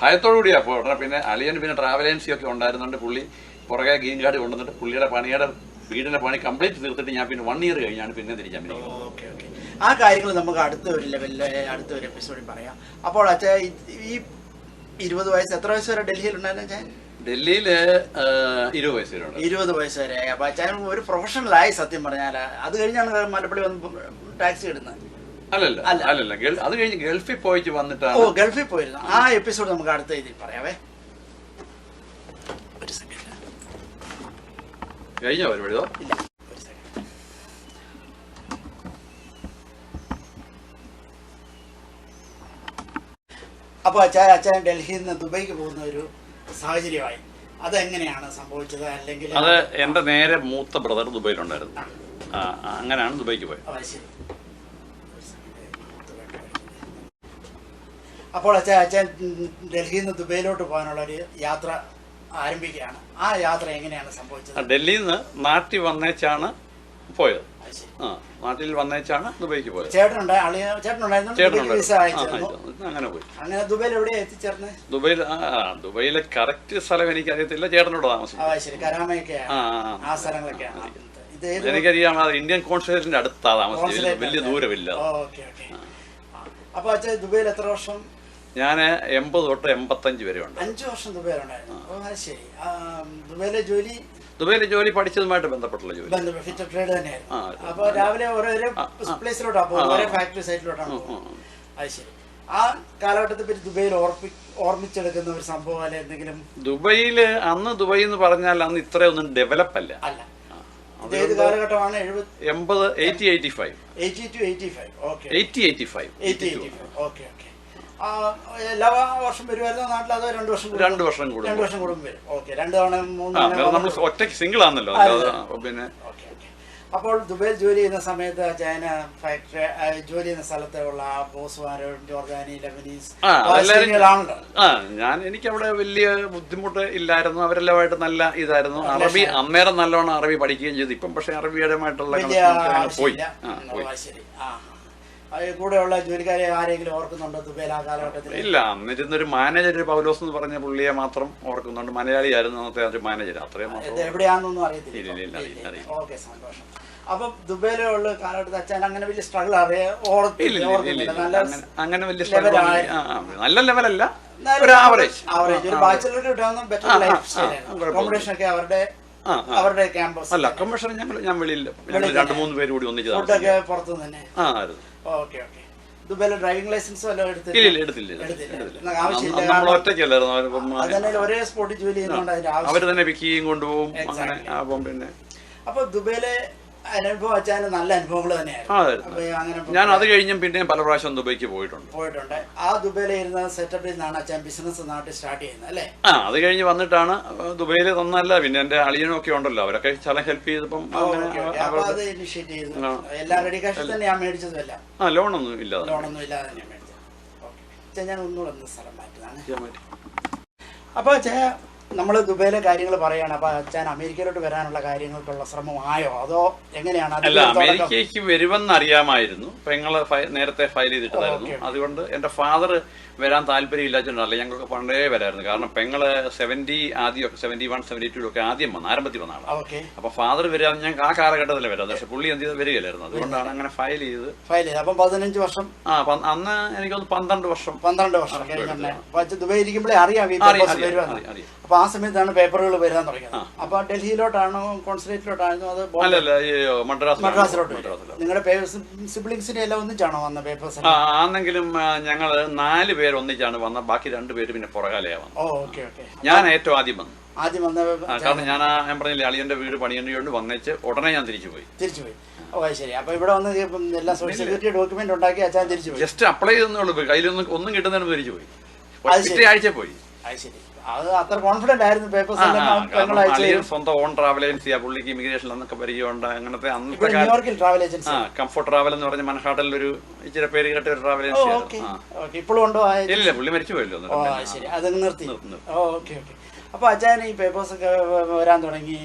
ഭയത്തോടു കൂടിയാ പോകണം. പിന്നെ അളിയന് പിന്നെ ട്രാവൽ ഏജൻസി ഒക്കെ ഉണ്ടായിരുന്നുണ്ട്. പുള്ളി പുറകെ ഗ്രീൻ കാർഡ് കൊണ്ടുവന്നിട്ട് പുള്ളിയുടെ വീടിന്റെ പണി കംപ്ലീറ്റ് തീർത്തിട്ട് ഞാൻ പിന്നെ 1 ഇയർ കഴിഞ്ഞാണ് പിന്നെ തിരിച്ചാൽ പറ്റുന്നത്. Okay okay. ആ കാര്യങ്ങൾ നമുക്ക് അടുത്ത ഒരു ലെവലിൽ അടുത്ത ഒരു എപ്പിസോഡിൽ പറയാം. അപ്പോൾ അച്ഛാ ഈ 20 വയസ്സ് എത്ര വയസ്സ് വരെ ഡൽഹിയിലുണ്ടായിരുന്നു അച്ഛൻ? ഡൽഹിയില് 20 വയസ്സ് വരെ. 20 വയസ്സ് വരെ. അപ്പൊ അച്ഛൻ ഒരു പ്രൊഫഷണലായി സത്യം പറഞ്ഞാൽ അത് കഴിഞ്ഞാണ് മലപ്പള്ളി വന്ന് ടാക്സി ഇടുന്നത്? അല്ലല്ല, അത് കഴിഞ്ഞ് ഗൾഫിൽ പോയിട്ട് വന്നിട്ടാണ്. ഓ, ഗൾഫിൽ പോയിരുന്നു. ആ എപ്പിസോഡ് നമുക്ക് അടുത്ത ഇതിൽ പറയാവേ. ഒരു സെക്കൻഡ്. കഴിഞ്ഞോ പരിപാടിയോ? ഇല്ല, ഒരു സെക്കൻഡ്. അപ്പൊ അച്ഛൻ ഡൽഹിയിൽ നിന്ന് ദുബൈക്ക് പോകുന്ന ഒരു സാഹചര്യമായി. അതെങ്ങനെയാണ് സംഭവിച്ചത്? അല്ലെങ്കിൽ അത് എന്റെ നേരെ മൂത്ത ബ്രദർ ദുബൈയിലുണ്ടായിരുന്നു. അങ്ങനെയാണ് ദുബൈക്ക് പോയത്. അപ്പോൾ അച്ഛൻ ഡൽഹിയിൽ നിന്ന് ദുബൈയിലോട്ട് പോകാനുള്ള ഒരു യാത്ര ആരംഭിക്കുകയാണ്. ആ യാത്ര എങ്ങനെയാണ് സംഭവിച്ചത്? ഡൽഹിയിൽ നിന്ന് നാട്ടിൽ വന്നേച്ചാണ് പോയത്. നാട്ടിൽ വന്നേച്ചാണ് ദുബൈക്ക് പോയത്. അങ്ങനെ പോയി. അങ്ങനെ ദുബൈയിൽ എവിടെയാ എത്തിച്ചേർന്നത്? ദുബൈയിലെ കറക്റ്റ് സ്ഥലം എനിക്കറിയത്തില്ല. ചേട്ടനോട് താമസിക്കും. എനിക്കറിയാം. ഇന്ത്യൻ കോൺസുലേറ്റിന്റെ അടുത്താ താമസിച്ചത്. വലിയ ദൂരമില്ല. അപ്പൊ അച്ഛൻ ദുബൈയിൽ എത്ര വർഷം? ഞാൻ 80 തൊട്ട് 85 വരെ ഉണ്ട്. 5 വർഷം ദുബൈയിലുണ്ടായിരുന്നു. ഓ അത് ശരി. ദുബൈയിലെ ജോലി പഠിച്ചതുമായിട്ട് ബന്ധപ്പെട്ടുള്ള ജോലി, ഫിറ്റർ ട്രേഡ് തന്നെയായിരുന്നു. അപ്പോൾ രാവിലെ ഓരോരോ പ്ലേസിലോട്ടാണ് പോകുന്നത്, ഓരോ ഫാക്ടറി സൈറ്റിലോട്ടാണ് പോകുന്നത്. അത് ശരി. ആ കാലഘട്ടത്തെ പറ്റി ദുബൈയിൽ ഓർമ്മിച്ചെടുക്കുന്ന ഒരു സംഭവം അല്ലെ എന്തെങ്കിലും? ദുബൈയില് അന്ന് ദുബൈ എന്ന് പറഞ്ഞാൽ അന്ന് ഇത്രയൊന്നും ഡെവലപ്പ് അല്ല. ഏത് കാലഘട്ടമാണ്? 80 എല്ലാ വർഷം വരുമായിരുന്നു നാട്ടിൽ? അതോ 2 വർഷം? 2 വർഷം കൂടും. 2 വർഷം കൂടും വരും. ഓക്കെ. 2 തവണ 3 നമ്മൾ ഒറ്റയ്ക്ക് സിംഗിൾ ആണല്ലോ. പിന്നെ അപ്പോൾ ദുബൈയിൽ ജോലി ചെയ്യുന്ന സമയത്ത് ചൈന ഫാക്ടറി ജോലി ചെയ്യുന്ന സ്ഥലത്തുള്ള ബോസ്മാരോ ജോർദാനി ലെബനീസ് എനിക്ക് അവിടെ വലിയ ബുദ്ധിമുട്ട് ഇല്ലായിരുന്നു. അവരെല്ലാമായിട്ട് നല്ല ഇതായിരുന്നു. അറബി അന്നേരം നല്ലോണം അറബി പഠിക്കുകയും ചെയ്തു. ഇപ്പം പക്ഷെ അറബിയുടെമായിട്ടുള്ള പോയി. കൂടെയുള്ള ജോലിക്കാരെ ആരെങ്കിലും ഓർക്കുന്നുണ്ടോ ദുബൈയിൽ ആ കാലഘട്ടത്തിൽ? ഇല്ല, അന്നിരുന്നൊരു മാനേജർ പൗലോസ് എന്ന് പറഞ്ഞ പുള്ളിയെ മാത്രം ഓർക്കുന്നുണ്ട്. മലയാളിയായിരുന്നു അന്നത്തെ ഒരു മാനേജർ. അത്രയും എവിടെയാണെന്നൊന്നും അറിയത്തില്ല. ഓക്കെ, സന്തോഷം. അപ്പൊ ദുബൈയിലുള്ള കാലഘട്ടത്തിൽ അച്ഛൻ അങ്ങനെ വലിയ സ്ട്രഗിൾ അങ്ങനെ വലിയ നല്ല ലെവലല്ല, ഒരു ആവറേജ് ഒരു ബാച്ചിലർക്ക് കിട്ടാവുന്ന ബെറ്റർ ലൈഫ് സ്റ്റൈലാണ്. അക്കോമഡേഷൻ ഒക്കെ അവരുടെ ക്യാമ്പസ് അല്ല. അക്കോമഡേഷൻ ഞാൻ വെളിയിൽ 2-3 പേര് കൂടി ഒന്നിച്ച് ഫുഡൊക്കെ പുറത്തുനിന്ന് തന്നെ. ഓക്കെ. ദുബൈയിലെ ഡ്രൈവിംഗ് ലൈസൻസ് വല്ലതും എടുത്തില്ല? ഒരേ സ്പോട്ടിൽ ജോലി ചെയ്യുന്നതുകൊണ്ട് അതിന്റെ ആവശ്യം അവര് തന്നെ പിക്ക് ചെയ്യും കൊണ്ടുപോകും. പിന്നെ അപ്പൊ ദുബൈയിലെ അനുഭവം അച്ഛന് നല്ല അനുഭവങ്ങൾ തന്നെയായിരുന്നു. ഞാൻ അത് കഴിഞ്ഞും പിന്നെ പല പ്രാവശ്യം ദുബൈക്ക് പോയിട്ടുണ്ട്. ആ ദുബൈയിലെ ഇരുന്ന സെറ്റപ്പിൽ നിന്നാണ് അച്ഛൻ ബിസിനസ് നാട്ടിൽ സ്റ്റാർട്ട് ചെയ്യുന്നത് അല്ലേ? അത് കഴിഞ്ഞ് വന്നിട്ടാണ് ദുബൈയിൽ തന്നല്ല, പിന്നെ എന്റെ അളിയനും ഒക്കെ ഉണ്ടല്ലോ, അവരൊക്കെ ചില ഹെൽപ്പ് ചെയ്തപ്പം അത് ഇനിഷ്യേറ്റ് ചെയ്തു. എല്ലാം റെഡി കാശിൽ തന്നെയാണ് മേടിച്ചതല്ല? ലോണൊന്നും ഇല്ലാതെ തന്നെയാണ് മേടിച്ചത്. ഞാൻ ഒന്നുകൂടെ സ്ഥലം മാറ്റുന്നതാണ്. അപ്പൊ നമ്മൾ ദുബൈയിലെ കാര്യങ്ങൾ പറയാണ്. അപ്പൊ അച്ഛൻ അമേരിക്കയിലോട്ട് വരാനുള്ള കാര്യങ്ങൾക്കുള്ള ശ്രമമായോ അതോ എങ്ങനെയാണ്? അല്ല, അമേരിക്കയ്ക്ക് വരുമെന്ന് അറിയാമായിരുന്നു. പെങ്ങള് നേരത്തെ ഫയൽ ചെയ്തിട്ടായിരുന്നു. അതുകൊണ്ട് എന്റെ ഫാദർ വരാൻ താല്പര്യമില്ലാച്ചിട്ടുണ്ടല്ല, ഞങ്ങൾക്ക് പണ്ടേ വരായിരുന്നു. കാരണം പെങ്ങള് 71, 72 ഒക്കെ ആദ്യം ആരംഭത്തിൽ വന്നാണ്. അപ്പൊ ഫാദർ വരാൻ ഞങ്ങൾക്ക് ആ കാലഘട്ടത്തിൽ വരാം. പക്ഷെ പുള്ളി എന്ത് ചെയ്ത് വരികയില്ലായിരുന്നു. അതുകൊണ്ടാണ് അങ്ങനെ ഫയൽ ചെയ്ത്. അപ്പം 15 വർഷം. അന്ന് എനിക്കൊന്ന് 12 വർഷം ദുബൈ ഇരിക്കുമ്പോഴേ അറിയാം. അപ്പൊ ആ സമയത്താണ് പേപ്പറുകൾ വരാൻ തുടങ്ങിയത്. അപ്പൊ ഡൽഹിയിലോട്ടാണോ കോൺസുലേറ്റിലോട്ടാണോ അത്? അല്ലല്ല, മദ്രാസിലോട്ട്. നിങ്ങളുടെ സിബ്ലിങ്സിന്റെ എല്ലാം ഒന്നിച്ചാണോ വന്ന പേപ്പേഴ്സ്? ആണെങ്കിലും ഞങ്ങള് 4 പേര് ഒന്നിച്ചാണ് വന്ന, ബാക്കി 2 പേര് പിന്നെ പുറകാലയാ വന്നു. ഞാൻ ഏറ്റവും ആദ്യം വന്നു. കാരണം ഞാൻ പറഞ്ഞില്ലേ, അളിയന്റെ വീട് പണിയേണ്ടി വന്നേച്ച് ഉടനെ ഞാൻ തിരിച്ചുപോയി. ഓ ശരി. അപ്പൊ ഇവിടെ വന്ന് എല്ലാ സോഷ്യൽ സെക്യൂരിറ്റി ഡോക്യുമെന്റ് ഉണ്ടാക്കി അച്ഛൻ തിരിച്ചുപോയി. ജസ്റ്റ് അപ്ലൈ ചെയ്തെന്നുള്ളൂ, കയ്യിലൊന്നും കിട്ടുന്നതിന് തിരിച്ചുപോയി. ആഴ്ച പോയി. അത് അത്ര കോൺഫിഡന്റ് ആയിരുന്നു. പേപ്പേഴ്സ് സ്വന്തം ഓൺ ട്രാവൽ ഏജൻസിയാ പുള്ളിക്ക്. ഇമിഗ്രേഷൻ എന്നൊക്കെ പരിചയമുണ്ട്. അങ്ങനത്തെ അന്നത്തെ ട്രാവൽ ഏജൻസി കംഫർട്ട് ട്രാവൽ എന്ന് പറഞ്ഞ മൻഹാട്ടനിൽ ഒരു ഇച്ചിരി പേര് കേട്ട ഒരു ട്രാവൽ ഏജൻസി. ഇപ്പോഴും ഉണ്ടോ? ഇല്ല, പുള്ളി മരിച്ചു പോയല്ലോ. അത് നിർത്തി. ഓക്കെ. അപ്പൊ അച്ഛൻ ഈ പേപ്പേഴ്സ് ഒക്കെ വരാൻ തുടങ്ങി.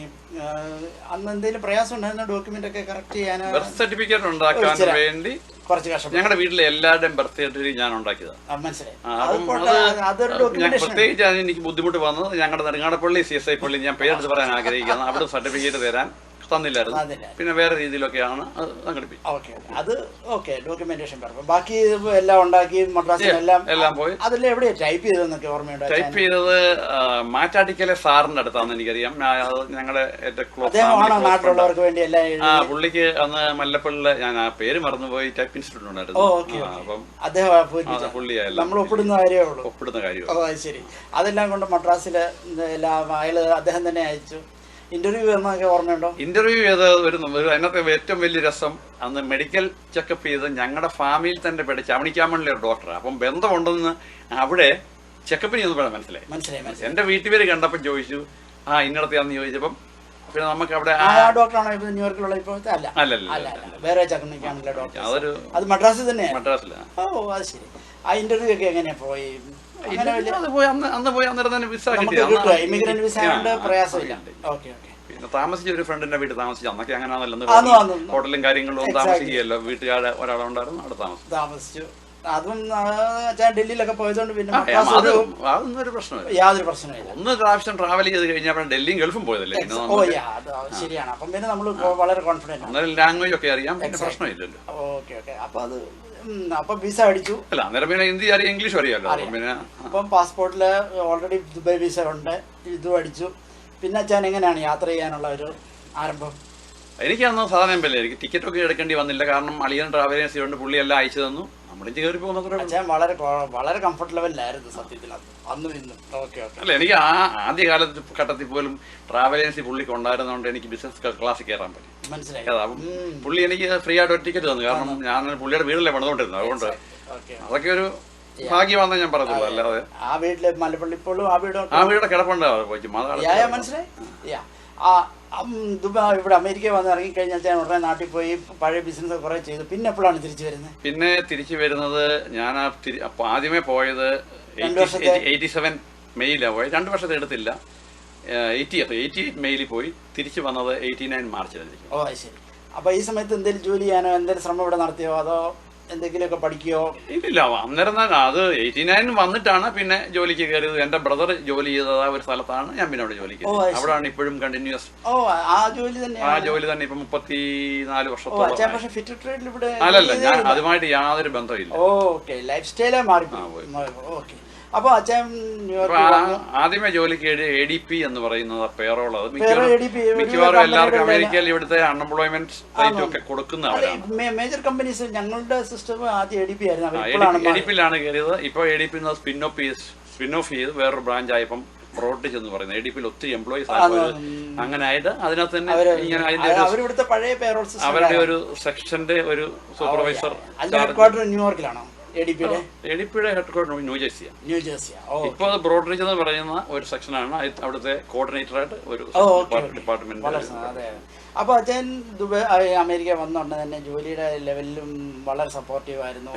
അന്ന് എന്തെങ്കിലും പ്രയാസം ഉണ്ടായിരുന്ന ഡോക്യുമെന്റ് ഒക്കെ കറക്റ്റ് ചെയ്യാൻ? ബർത്ത് സർട്ടിഫിക്കറ്റ് ഉണ്ടാക്കാൻ വേണ്ടി കുറച്ച് കഷ്ടം. ഞങ്ങളുടെ വീട്ടിലെ എല്ലാവരുടെയും ബർത്ത് സർട്ടിഫിക്കറ്റ് ഞാൻ ഉണ്ടാക്കിയതാണ്. പ്രത്യേകിച്ച് എനിക്ക് ബുദ്ധിമുട്ട് വന്നത് ഞങ്ങളുടെ നെടുങ്ങാടപ്പള്ളി CSI പള്ളി, ഞാൻ പേരെടുത്ത് പറയാൻ ആഗ്രഹിക്കുന്നു, അവിടെ സർട്ടിഫിക്കറ്റ് തരാൻ തന്നില്ലായിരുന്നു. പിന്നെ വേറെ രീതിയിലൊക്കെയാണ് സംഘടിപ്പിച്ചത്. അത് ഓക്കെ, ഡോക്യുമെന്റേഷൻ ബാക്കി എല്ലാം ഉണ്ടാക്കി എല്ലാം പോയി. അതെല്ലാം എവിടെയാ ടൈപ്പ് ചെയ്തതെന്നൊക്കെ ഓർമ്മയുണ്ട്? ടൈപ്പ് ചെയ്തത് മാറ്റാട്ടിക്കലെ സാറിന്റെ അടുത്താന്ന് എനിക്കറിയാം. ഞങ്ങളുടെ ഏറ്റവും ക്ലോസ് നാട്ടിലുള്ളവർക്ക് വേണ്ടി പുള്ളിക്ക് അന്ന് മല്ലപ്പള്ളിയിലെ, ഞാൻ ആ പേര് മറന്നുപോയി, ടൈപ്പ് ഇൻസ്റ്റിറ്റ്യൂട്ട് ഉണ്ടായിരുന്നു. അപ്പം നമ്മൾ ഒപ്പിടുന്ന കാര്യമേ ഉള്ളൂ. ഒപ്പിടുന്ന കാര്യം. ശരി. അതെല്ലാം കൊണ്ട് മദ്രാസില് എല്ലാം അയാള് അദ്ദേഹം തന്നെ അയച്ചു. ഇന്റർവ്യൂ എന്നൊക്കെ ഓർമ്മയുണ്ടോ? ഇന്റർവ്യൂ ചെയ്ത് അതിനകത്ത് ഏറ്റവും വലിയ രസം, അന്ന് മെഡിക്കൽ ചെക്കപ്പ് ചെയ്ത് ഞങ്ങളുടെ ഫാമിലിയിൽ തന്നെ പഠിച്ച അവണിക്കാമണിലെ ഒരു ഡോക്ടറാണ്. അപ്പം ബന്ധമുണ്ടെന്ന് അവിടെ ചെക്കപ്പിന് ചെന്നപ്പോഴാണ് മനസ്സിലായി. എന്റെ വീട്ടുപേര് കണ്ടപ്പോൾ ചോദിച്ചു, ഇന്നടത്തെയാന്ന് ചോദിച്ചപ്പം പിന്നെ നമുക്ക് അവിടെ ഡോക്ടറാണോ ന്യൂയോർക്കിലുള്ള ഇപ്പോഴത്തെ? അല്ലല്ല, വേറെ ചെക്കപ്പിക്കാണല്ലോ ഡോക്ടർ. അത് മദ്രാസിൽ തന്നെയാണ്. മദ്രാസിലാണ്. ഓ അത് ശരി. ആ ഇന്റർവ്യൂ ഒക്കെ എങ്ങനെയാ പോയി? ഇമിഗ്രന്റ് വിസ പ്രയാസമില്ല. പിന്നെ താമസിച്ച ഒരു ഫ്രണ്ടിന്റെ വീട്ടിൽ താമസിച്ചു. അന്നൊക്കെ അങ്ങനെയാണല്ലോ, ഹോട്ടലും കാര്യങ്ങളും താമസിക്കുകയല്ലോ. വീട്ടുകാരുടെ ഒരാളുണ്ടായിരുന്നു, അവിടെ താമസിച്ചു. അതും ഡൽഹിയിലൊക്കെ പോയതുകൊണ്ട് പിന്നെ അതൊന്നും ഒരു പ്രശ്നമില്ല, യാതൊരു പ്രശ്നമില്ല. 1 പ്രാവശ്യം ട്രാവൽ ചെയ്ത് കഴിഞ്ഞാൽ ഡൽഹിയും ഗൾഫും പോയതല്ലേ. ശരിയാണ്. അപ്പം പിന്നെ നമ്മൾ വളരെ കോൺഫിഡന്റ്. ലാംഗ്വേജ് ഒക്കെ അറിയാം, പിന്നെ പ്രശ്നമില്ലല്ലോ. ഓക്കെ. അപ്പൊ അത് അപ്പം വിസ അടിച്ചു. അല്ല അന്നേരം പിന്നെ ഹിന്ദി അറിയാം, ഇംഗ്ലീഷ് അറിയാമല്ലോ. അപ്പം പിന്നെ അപ്പം പാസ്പോർട്ടിൽ ഓൾറെഡി ദുബായ് വിസ ഉണ്ട്, ഇതും അടിച്ചു. പിന്നെ അച്ഛൻ എങ്ങനെയാണ് യാത്ര ചെയ്യാനുള്ള ഒരു ആരംഭം? എനിക്കന്ന് സാധനം പോലെ എനിക്ക് ടിക്കറ്റൊക്കെ എടുക്കേണ്ടി വന്നില്ല. കാരണം അളിയൻ ട്രാവൽ ഏജൻസി കൊണ്ട് പുള്ളി എല്ലാം അയച്ചു തന്നു. നമ്മുടെ കയറി പോകുന്നത്ര അച്ഛൻ വളരെ കംഫർട്ട് ലെവലിലായിരുന്നു സത്യത്തിൽ അന്നും ഇന്നും. Okay okay. അല്ല എനിക്ക് ആദ്യ ഘട്ടത്തിൽ പോലും ട്രാവൽ ഏജൻസി പുള്ളിക്ക് ഉണ്ടായിരുന്നതുകൊണ്ട് എനിക്ക് ബിസിനസ് ക്ലാസ്സിൽ കയറാൻ പറ്റും. മനസ്സിലായി. പുള്ളി എനിക്ക് ഫ്രീ ആയിട്ട് ഒരു ടിക്കറ്റ് തന്നു. കാരണം ഞാൻ പുള്ളിയുടെ വീട്ടിലെ പണിതുകൊണ്ടിരുന്നത്. അതുകൊണ്ട് അതൊക്കെ ഒരു ഭാഗ്യമാണെന്ന് ഞാൻ പറഞ്ഞുള്ളൂ. അല്ലാതെ ആ വീട്ടില് മലപ്പള്ളി ഇപ്പോഴും ആ വീടെ കിടപ്പുണ്ട്. മനസ്സിലായി. ദുബായ് ഇവിടെ അമേരിക്ക വന്ന് ഇറങ്ങിക്കഴിഞ്ഞാൽ ഞാൻ ഉടനെ നാട്ടിൽ പോയി പഴയ ബിസിനസ് കുറെ ചെയ്തു. പിന്നെ എപ്പോഴാണ് തിരിച്ചു വരുന്നത്? പിന്നെ തിരിച്ചു വരുന്നത് ഞാൻ ആദ്യമേ പോയത് 87 മെയ്യിലാണ് പോയത്. 2 വർഷത്തെ എടുത്തില്ല. 88 മെയ്യിൽ പോയി. തിരിച്ചു വന്നത് 89 മാർച്ചിലായിരിക്കും. ഓ ശരി. അപ്പൊ ഈ സമയത്ത് എന്തെങ്കിലും ജോലി ചെയ്യാനോ എന്തെങ്കിലും ശ്രമം ഇവിടെ നടത്തിയോ, അതോ എന്തെങ്കിലുമൊക്കെ പഠിക്കുകയോ? ഇല്ല, അന്നേരം അത് 89 വന്നിട്ടാണ് പിന്നെ ജോലിക്ക് കയറിയത്. എന്റെ ബ്രദർ ജോലി ചെയ്തത് ആ ഒരു സ്ഥലത്താണ്. ഞാൻ പിന്നെ അവിടെ ജോലിക്ക് അവിടെയാണ് ഇപ്പോഴും കണ്ടിന്യൂസ്. ആ ജോലി തന്നെ ഇപ്പൊ 34 വർഷത്തോളം. ഇവിടെ അല്ലല്ല, ഞാൻ അതുമായിട്ട് യാതൊരു ബന്ധമില്ല. ഓക്കെ, ലൈഫ് സ്റ്റൈലേ മാറി. ഓക്കെ. അപ്പൊ അച്ഛൻ ആദ്യമേ ജോലിക്ക് ADP എന്ന് പറയുന്നത് പേറോൾ. അത് മിക്കവാറും എല്ലാവർക്കും അമേരിക്കയിൽ ഇവിടുത്തെ അൺഎംപ്ലോയ്മെന്റ് റേറ്റ് ഒക്കെ കൊടുക്കുന്നവരാണ്. Major companies. ഞങ്ങളുടെ സിസ്റ്റം ആദ്യം ADP ആയിരുന്നു. ADP-ലാണ് കയറിയത്. ഇപ്പൊ ADP സ്പിൻ ഓഫ് ചെയ്ത് വേറൊരു ബ്രാഞ്ച് ആയപ്പം ബ്രോഡ്രിഡ്ജ് എന്ന് പറയുന്നത്. ADP-ൽ ഒത്തിരി എംപ്ലോയീസ് അങ്ങനെ ആയിട്ട് അതിനകത്ത് തന്നെ അവരുടെ ഒരു സെക്ഷന്റെ ഒരു സൂപ്പർവൈസർ. ന്യൂയോർക്കിലാണോ ADP-യുടെ ഹെഡ്ക്വാർട്ടർ ന്യൂജേഴ്സിയാണ്. ഇപ്പൊ അത് ബ്രോഡ്രിഡ്ജ് എന്ന് പറയുന്ന ഒരു സെക്ഷനാണ്. അവിടുത്തെ കോർഡിനേറ്ററായിട്ട് ഒരു ഡിപ്പാർട്ട്മെന്റ്. അപ്പൊ അച്ഛൻ ദുബായ് അമേരിക്ക വന്നോണ്ട് തന്നെ ജോലിയുടെ ലെവലിലും വളരെ സപ്പോർട്ടീവ് ആയിരുന്നു.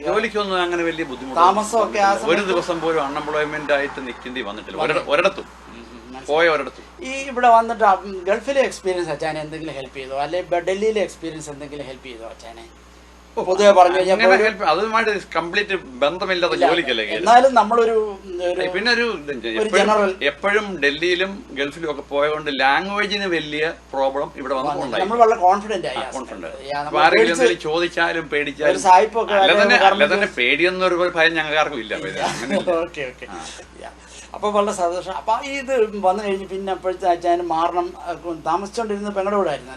ജോലിക്കൊന്നും അങ്ങനെ വലിയ ബുദ്ധിമുട്ട്, താമസമൊക്കെ ഒരു ദിവസം പോലും അൺഎംപ്ലോയ്മെന്റ് ആയിട്ട് നിൽക്കേണ്ടി വന്നിട്ടില്ല ഒരിടത്തും. ഈ ഇവിടെ വന്നിട്ട് ഗൾഫിലെ എക്സ്പീരിയൻസ് അച്ഛനെ എന്തെങ്കിലും ഹെൽപ്പ് ചെയ്തോ, അല്ലെങ്കിൽ ഡൽഹിയിലെ എക്സ്പീരിയൻസ് എന്തെങ്കിലും ഹെൽപ്പ് ചെയ്തോ അച്ഛനെ? പൊതുവെ പറഞ്ഞു കഴിഞ്ഞാൽ അതുമായിട്ട് കംപ്ലീറ്റ് ബന്ധമില്ലാത്ത ജോലിക്കല്ലേ. എന്നാലും നമ്മളൊരു പിന്നെ ഒരു എപ്പോഴും ഡൽഹിയിലും ഗൾഫിലും ഒക്കെ പോയതുകൊണ്ട് ലാംഗ്വേജിന് വലിയ പ്രോബ്ലം ഇവിടെ വന്നിട്ടുണ്ടായി. ആരെങ്കിലും ചോദിച്ചാലും പേടിച്ചാലും അല്ല തന്നെ പേടിയെന്നൊരു ഭയം ഞങ്ങൾക്കാർക്കും ഇല്ല. അപ്പൊ വളരെ സന്തോഷം. അപ്പൊ ഇത് വന്നു കഴിഞ്ഞ് പിന്നെ അപ്പോഴത്തെ അച്ഛന് മാറണം, താമസിച്ചോണ്ടിരുന്നത് പെങ്ങളുടെ കൂടെ ആയിരുന്നു.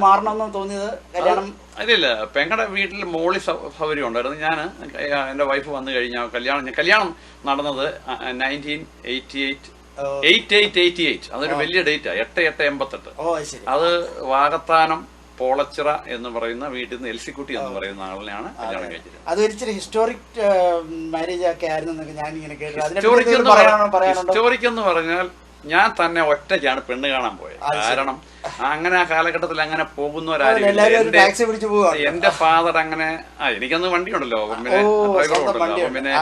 മാറണം എന്ന് തോന്നിയത് കല്യാണം? അതില്ല, പെങ്ങളുടെ വീട്ടിൽ മോളി സൗകര്യം ഉണ്ടായിരുന്നു. ഞാൻ എന്റെ വൈഫ് വന്നു കഴിഞ്ഞാൽ കല്യാണം നടന്നത് 1988. അതൊരു വലിയ ഡേറ്റാ. 8/8/88. അത് വാകത്താനം പോളച്ചിറ എന്ന് പറയുന്ന വീട്ടിൽ നിന്ന് എൽസിക്കുട്ടി എന്ന് പറയുന്ന ആളിനെയാണ് കല്യാണം കഴിച്ചത്. അത് ഒരിച്ചിരി ഹിസ്റ്റോറിക് മാരേജ് ഒക്കെ ആയിരുന്നു ഞാൻ ഇങ്ങനെ കേട്ടു. ഹിസ്റ്റോറിക് എന്ന് പറഞ്ഞാൽ ഞാൻ തന്നെ ഒറ്റയ്ക്കാണ് പെണ്ണ് കാണാൻ പോയത്. കാരണം അങ്ങനെ ആ കാലഘട്ടത്തിൽ അങ്ങനെ പോകുന്നവരാരും. എന്റെ ഫാദർ അങ്ങനെ എനിക്കന്ന് വണ്ടിയുണ്ടല്ലോ, പിന്നെ ഡ്രൈവറുണ്ടല്ലോ. പിന്നെ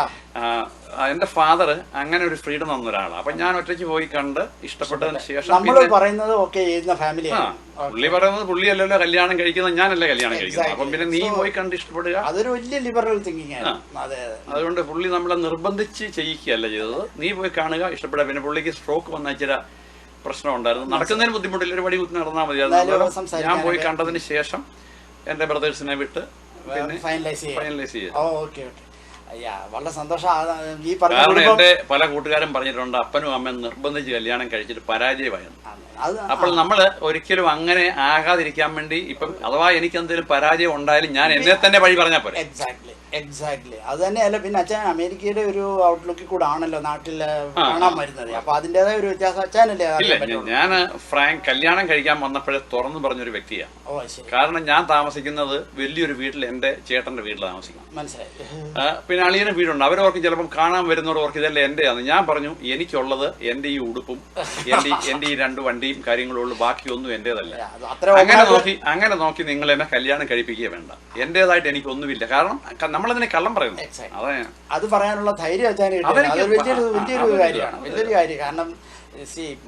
എന്റെ ഫാദർ അങ്ങനെ ഒരു ഫ്രീഡം തന്ന ഒരാളാണ്. അപ്പൊ ഞാൻ ഒറ്റയ്ക്ക് പോയി കണ്ട് ഇഷ്ടപ്പെട്ടതിന് ശേഷം പുള്ളി പറയുന്നത് പുള്ളിയല്ലല്ലോ കല്യാണം കഴിക്കുന്നത്, ഞാനല്ലേ കല്യാണം കഴിക്കുന്നത്. അപ്പം പിന്നെ നീ പോയി കണ്ട് ഇഷ്ടപ്പെടുക, അതൊരു വലിയ ലിബറൽ തിങ്കിങ് ആണ്. അതുകൊണ്ട് പുള്ളി നമ്മളെ നിർബന്ധിച്ച് ചെയ്യിക്കുകയല്ല ചെയ്തത്. നീ പോയി കാണുക, ഇഷ്ടപ്പെടുക. പിന്നെ പുള്ളിക്ക് സ്ട്രോക്ക് വന്ന ഇച്ചിരി പ്രശ്നം ഉണ്ടായിരുന്നു. നടക്കുന്നതിന് ബുദ്ധിമുട്ടില്ല, ഒരു വടി കുത്തി നടന്നാൽ മതിയായിരുന്നു. ഞാൻ പോയി കണ്ടതിന് ശേഷം എന്റെ ബ്രദേഴ്സിനെ വിട്ട് പിന്നെ ഫൈനലൈസ് ചെയ്തു. വളരെ സന്തോഷം. കാരണം എന്റെ പല കൂട്ടുകാരും പറഞ്ഞിട്ടുണ്ട് അപ്പനും അമ്മയും നിർബന്ധിച്ച് കല്യാണം കഴിച്ചിട്ട് പരാജയമായിരുന്നു. അപ്പോൾ നമ്മള് ഒരിക്കലും അങ്ങനെ ആകാതിരിക്കാൻ വേണ്ടി ഇപ്പം അഥവാ എനിക്ക് എന്തെങ്കിലും പരാജയം ഉണ്ടായാലും ഞാൻ എന്നെ തന്നെ വഴി പറഞ്ഞാൽ പോരെ. എക്സാക്ട്ലി അത് തന്നെയല്ല. പിന്നെ അച്ഛൻ അമേരിക്കയുടെ ഒരു ഔട്ട്ലുക്കിൽ കൂടെ ആണല്ലോ നാട്ടിൽ കാണാൻ വരുന്നത്. അപ്പൊ അതിന്റേതായ ഒരു വ്യത്യാസം അച്ഛനല്ലേ? ഞാൻ കല്യാണം കഴിക്കാൻ വന്നപ്പോഴേ തുറന്നു പറഞ്ഞൊരു വ്യക്തിയാണ്. കാരണം ഞാൻ താമസിക്കുന്നത് വലിയൊരു വീട്ടിൽ, എന്റെ ചേട്ടന്റെ വീട്ടിൽ താമസിക്കണം. മനസ്സിലായി. പിന്നെ അളിയന് വീടുണ്ട്. അവരവർക്ക് ചിലപ്പം കാണാൻ വരുന്നവർക്ക് ഇതല്ല എന്റെയാണ്. ഞാൻ പറഞ്ഞു എനിക്കുള്ളത് എന്റെ ഈ ഉടുപ്പും എന്റെ ഈ 2 വണ്ടിയും കാര്യങ്ങളുള്ളൂ, ബാക്കിയൊന്നും എന്റേതല്ല. അങ്ങനെ നോക്കി നിങ്ങൾ എന്നെ കല്യാണം കഴിപ്പിക്കുക വേണ്ട. എന്റേതായിട്ട് എനിക്കൊന്നുമില്ല. കാരണം നമ്മളതിനെ കള്ളം പറയുന്നു. അത് പറയാനുള്ള ധൈര്യം വലിയൊരു കാര്യം. കാരണം